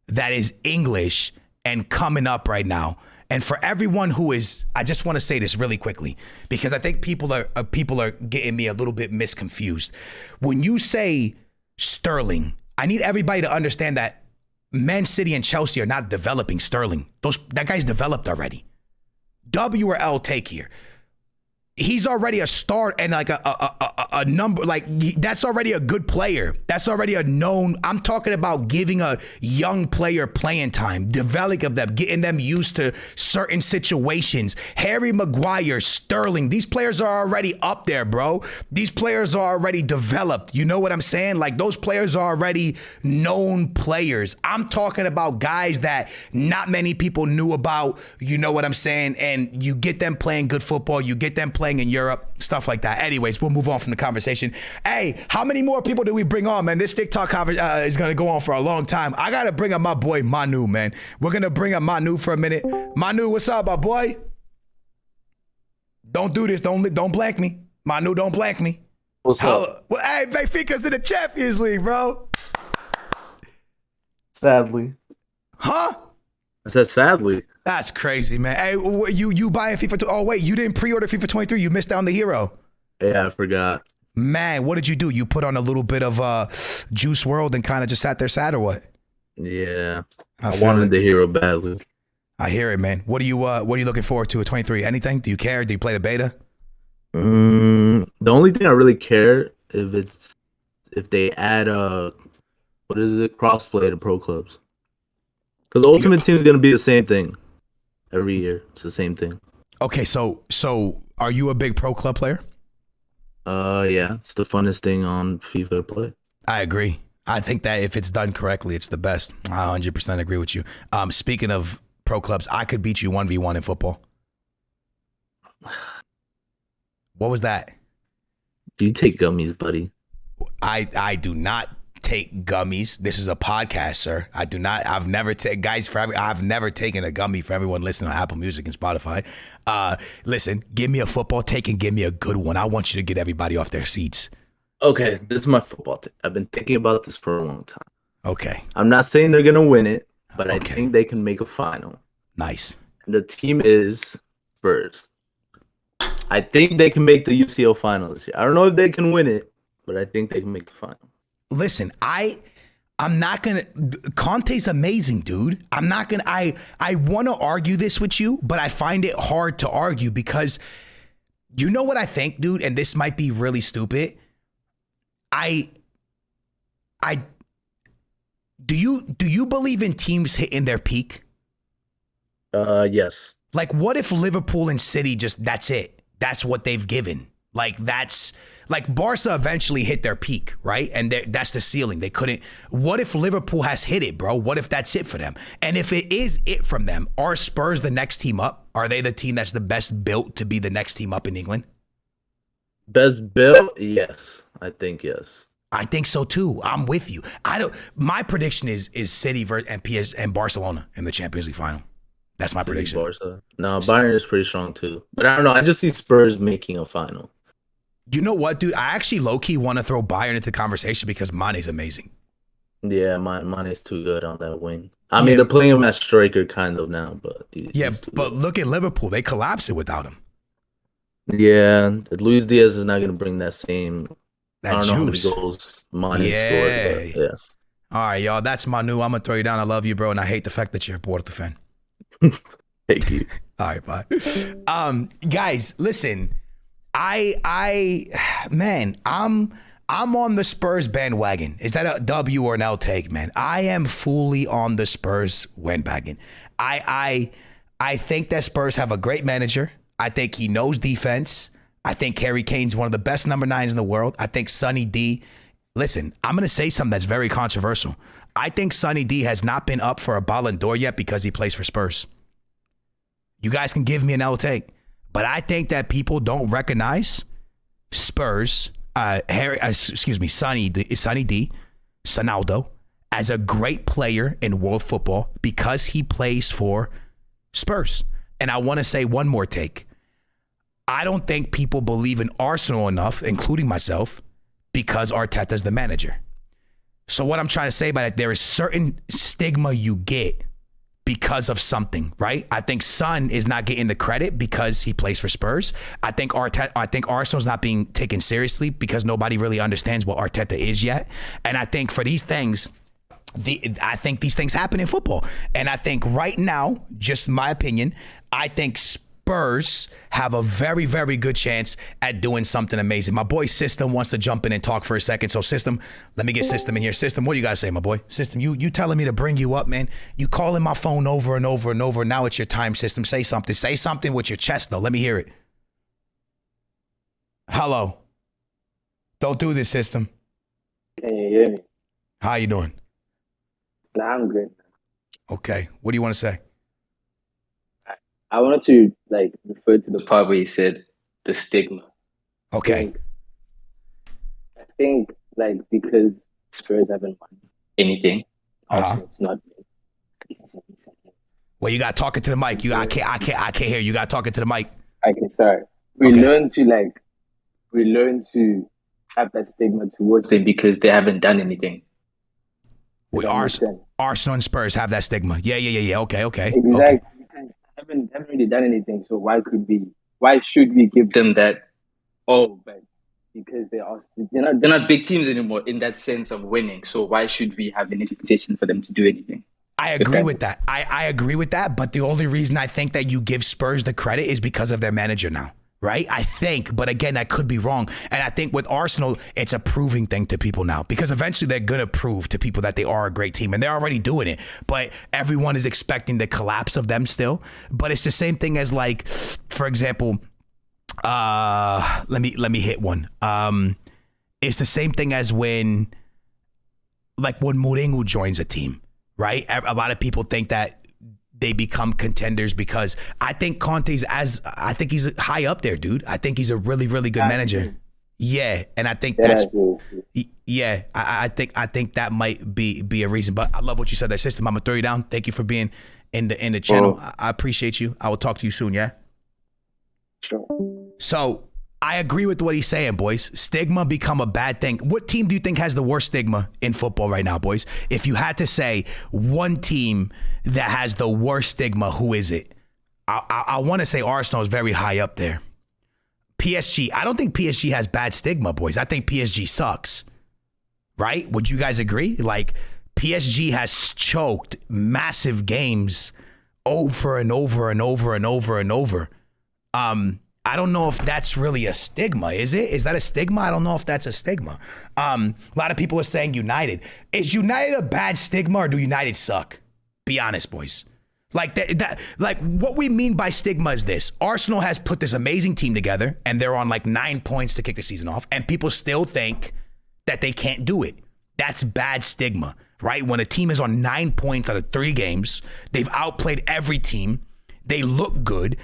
that is English and coming up right now. And for everyone who is, I just want to say this really quickly, because I think people are getting me a little bit misconfused. When you say Sterling, I need everybody to understand that Man City and Chelsea are not developing Sterling. That guy's developed already. W or L take here. He's already a start and like a number, like that's already a good player. That's already a known. I'm talking about giving a young player playing time, developing them, getting them used to certain situations. Harry Maguire, Sterling, these players are already up there, bro. These players are already developed. You know what I'm saying? Like those players are already known players. I'm talking about guys that not many people knew about. You know what I'm saying? And you get them playing good football. You get them playing in Europe, stuff like that. Anyways, we'll move on from the conversation. Hey, how many more people do we bring on, man? This TikTok is going to go on for a long time. I got to bring up my boy Manu, man. We're going to bring up Manu for a minute. Manu, what's up, my boy? Don't do this. Don't blank me. Manu, don't blank me. What's up? Well, hey, Benfica's in the Champions League, bro. Sadly. Huh? I said sadly. That's crazy, man. Hey, you buying FIFA? Oh, wait, you didn't pre-order FIFA 23. You missed out on the hero. Yeah, I forgot. Man, what did you do? You put on a little bit of Juice WRLD and kind of just sat there sad or what? Yeah, I wanted the hero badly. I hear it, man. What are you looking forward to at 23? Anything? Do you care? Do you play the beta? The only thing I really care if they add crossplay to pro clubs. Because Ultimate Team is going to be the same thing every year. It's the same thing. Okay, so are you a big pro club player? Yeah, it's the funnest thing on FIFA to play. I agree. I think that if it's done correctly, it's the best. I 100% agree with you. Speaking of pro clubs, I could beat you 1v1 in football. What was that? Do you take gummies, buddy? I do not take gummies. This is a podcast, sir. I do not. I've never taken I've never taken a gummy for everyone listening on Apple Music and Spotify. Listen, give me a football take and give me a good one. I want you to get everybody off their seats. Okay, this is my football take. I've been thinking about this for a long time. Okay. I'm not saying they're gonna win it, but I think they can make a final. Nice. And the team is Spurs. I think they can make the UCL final this year. I don't know if they can win it, but I think they can make the final. Listen, I'm not going to – Conte's amazing, dude. I'm not going to – I want to argue this with you, but I find it hard to argue because you know what I think, dude, and this might be really stupid. Do you believe in teams hitting their peak? Yes. Like, what if Liverpool and City just – that's it. That's what they've given. Like, that's – like Barca eventually hit their peak, right? And that's the ceiling. They couldn't. What if Liverpool has hit it, bro? What if that's it for them? And if it is it from them, are Spurs the next team up? Are they the team that's the best built to be the next team up in England? Best built? Yes. I think yes. I think so too. I'm with you. My prediction is City and Barcelona in the Champions League final. That's my prediction. Barca. No, Bayern is pretty strong too. But I don't know. I just see Spurs making a final. You know what, dude? I actually low-key want to throw Bayern into the conversation because Mane's amazing. Yeah, Mane's too good on that wing. I mean, they're playing him as striker kind of now, but but look at Liverpool. They collapse it without him. Yeah, Luis Diaz is not going to bring that same. That I don't know how many juice. goals Mane scored, but yeah. All right, y'all. That's Manu. I'm gonna throw you down. I love you, bro, and I hate the fact that you're a Porto fan. Thank you. All right, bye. Guys, listen. Man, I'm on the Spurs bandwagon. Is that a W or an L take, man? I am fully on the Spurs bandwagon. I think that Spurs have a great manager. I think he knows defense. I think Harry Kane's one of the best number 9s in the world. I think Sonny D. Listen, I'm going to say something that's very controversial. I think Sonny D has not been up for a Ballon d'Or yet because he plays for Spurs. You guys can give me an L take, but I think that people don't recognize Spurs, Sonny D, Sonaldo, as a great player in world football because he plays for Spurs. And I want to say one more take. I don't think people believe in Arsenal enough, including myself, because Arteta's the manager. So what I'm trying to say about it, there is certain stigma you get because of something, right? I think Son is not getting the credit because he plays for Spurs. I think Arsenal's not being taken seriously because nobody really understands what Arteta is yet. And I think for these things, I think these things happen in football. And I think right now, just my opinion, I think Spurs have a very, very good chance at doing something amazing. My boy System wants to jump in and talk for a second. So System, let me get System in here. System, what do you guys say, my boy? System, you telling me to bring you up, man. You calling my phone over and over and over. Now it's your time, System. Say something. Say something with your chest, though. Let me hear it. Hello. Don't do this, System. Can you hear me? How you doing? Nah, I'm good. Okay. What do you want to say? I wanted to refer to the part where you said the stigma. Okay. I think because Spurs haven't won anything, it's not. Well, you got talking to the mic. I can't hear you. You got talking to the mic. Okay, sorry. We learn to have that stigma towards them because they haven't done anything. Arsenal and Spurs have that stigma. Yeah. Okay. Exactly. Okay. Haven't really done anything, so why should we give them that? But because they're not big teams anymore in that sense of winning. So why should we have an expectation for them to do anything? I agree with that. I agree with that. But the only reason I think that you give Spurs the credit is because of their manager now. Right? I think, but again, I could be wrong. And I think with Arsenal, it's a proving thing to people now because eventually they're going to prove to people that they are a great team and they're already doing it. But everyone is expecting the collapse of them still. But it's the same thing as for example, let me hit one. It's the same thing as when Mourinho joins a team, right? A lot of people think that they become contenders because I think Conte's I think he's high up there, dude. I think he's a really, really good manager. Yeah. And I think I think that might be a reason. But I love what you said there, System. I'm gonna throw you down. Thank you for being in the channel. I appreciate you. I will talk to you soon, yeah? Sure. So I agree with what he's saying, boys. Stigma become a bad thing. What team do you think has the worst stigma in football right now, boys? If you had to say one team that has the worst stigma, who is it? I want to say Arsenal is very high up there. PSG, I don't think PSG has bad stigma, boys. I think PSG sucks. Right? Would you guys agree? PSG has choked massive games over and over and over and over and over. I don't know if that's really a stigma. Is it? Is that a stigma? I don't know if that's a stigma. A lot of people are saying United. Is United a bad stigma or do United suck? Be honest, boys. What we mean by stigma is this. Arsenal has put this amazing team together and they're on 9 points to kick the season off and people still think that they can't do it. That's bad stigma, right? When a team is on 9 points out of 3 games, they've outplayed every team. They look good.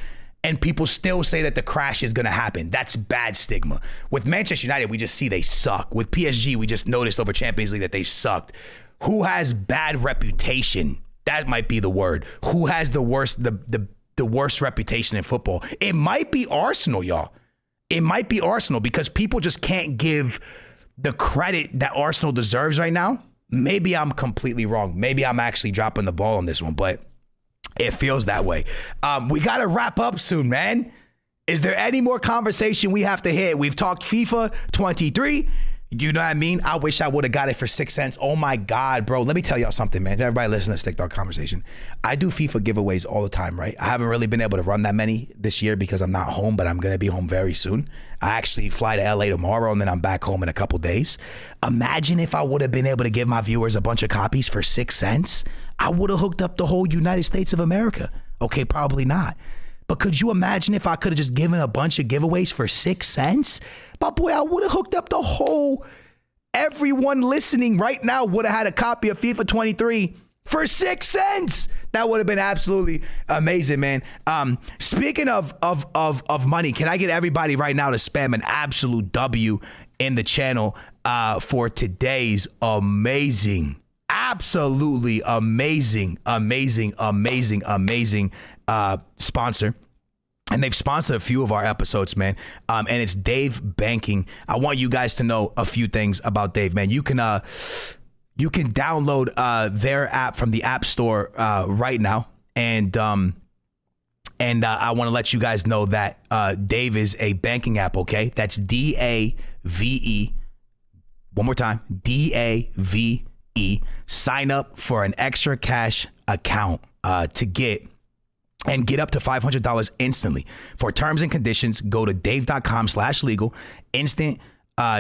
And people still say that the crash is going to happen. That's bad stigma. With Manchester United, we just see they suck. With PSG, we just noticed over Champions League that they sucked. Who has bad reputation? That might be the word. Who has the worst reputation in football? It might be Arsenal, y'all. It might be Arsenal because people just can't give the credit that Arsenal deserves right now. Maybe I'm completely wrong. Maybe I'm actually dropping the ball on this one, but it feels that way. We got to wrap up soon, man. Is there any more conversation we have to hit? We've talked FIFA 23. You know what I mean? I wish I would have got it for 6 cents. Oh my God, bro. Let me tell y'all something, man. Everybody listen to Stick Dog Conversation. I do FIFA giveaways all the time, right? I haven't really been able to run that many this year because I'm not home, but I'm going to be home very soon. I actually fly to LA tomorrow and then I'm back home in a couple days. Imagine if I would have been able to give my viewers a bunch of copies for 6 cents. I would have hooked up the whole United States of America. Okay, probably not. But could you imagine if I could have just given a bunch of giveaways for 6 cents? But boy, I would have hooked up the whole, everyone listening right now would have had a copy of FIFA 23 for 6 cents. That would have been absolutely amazing, man. Speaking of money, can I get everybody right now to spam an absolute W in the channel for today's amazing, absolutely amazing sponsor. And they've sponsored a few of our episodes, man. And it's Dave Banking. I want you guys to know a few things about Dave, man. You can download their app from the App Store right now. And I want to let you guys know that Dave is a banking app, okay? That's D-A-V-E. One more time, D-A-V-E. Sign up for an extra cash account to get up to $500 instantly. For terms and conditions, go to dave.com/legal. Instant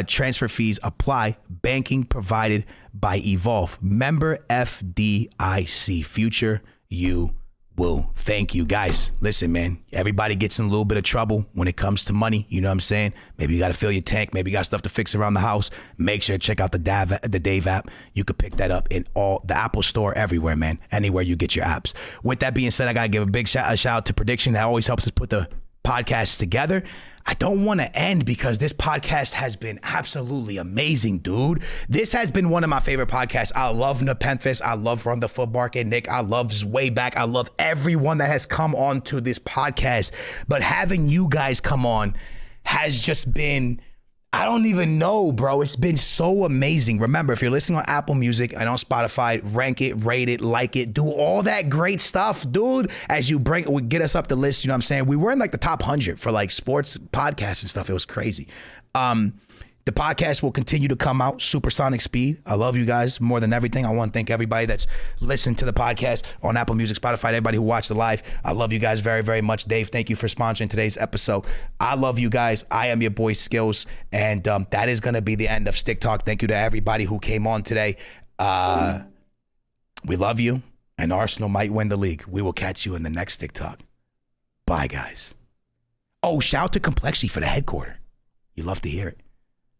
transfer fees apply. Banking provided by Evolve. Member FDIC. Future you will thank you. Guys, listen, man. Everybody gets in a little bit of trouble when it comes to money. You know what I'm saying? Maybe you got to fill your tank. Maybe you got stuff to fix around the house. Make sure to check out the Dave app. You could pick that up in all the Apple Store, everywhere, man. Anywhere you get your apps. With that being said, I got to give a big shout out to Prediction. That always helps us put the podcasts together. I don't want to end because this podcast has been absolutely amazing, dude. This has been one of my favorite podcasts. I love Nepenthes. I love Run the Foot Market, Nick. I love Zwayback. I love everyone that has come on to this podcast. But having you guys come on has just been, I don't even know, bro. It's been so amazing. Remember, if you're listening on Apple Music and on Spotify, rank it, rate it, like it, do all that great stuff, dude. As you get us up the list, you know what I'm saying? We were in like the top 100 for like sports podcasts and stuff. It was crazy. The podcast will continue to come out supersonic speed. I love you guys more than everything. I want to thank everybody that's listened to the podcast on Apple Music, Spotify, everybody who watched the live. I love you guys very, very much. Dave, thank you for sponsoring today's episode. I love you guys. I am your boy Skills. And that is going to be the end of Stick Talk. Thank you to everybody who came on today. We love you. And Arsenal might win the league. We will catch you in the next Stick Talk. Bye, guys. Oh, shout out to Complexity for the headquarter. You love to hear it.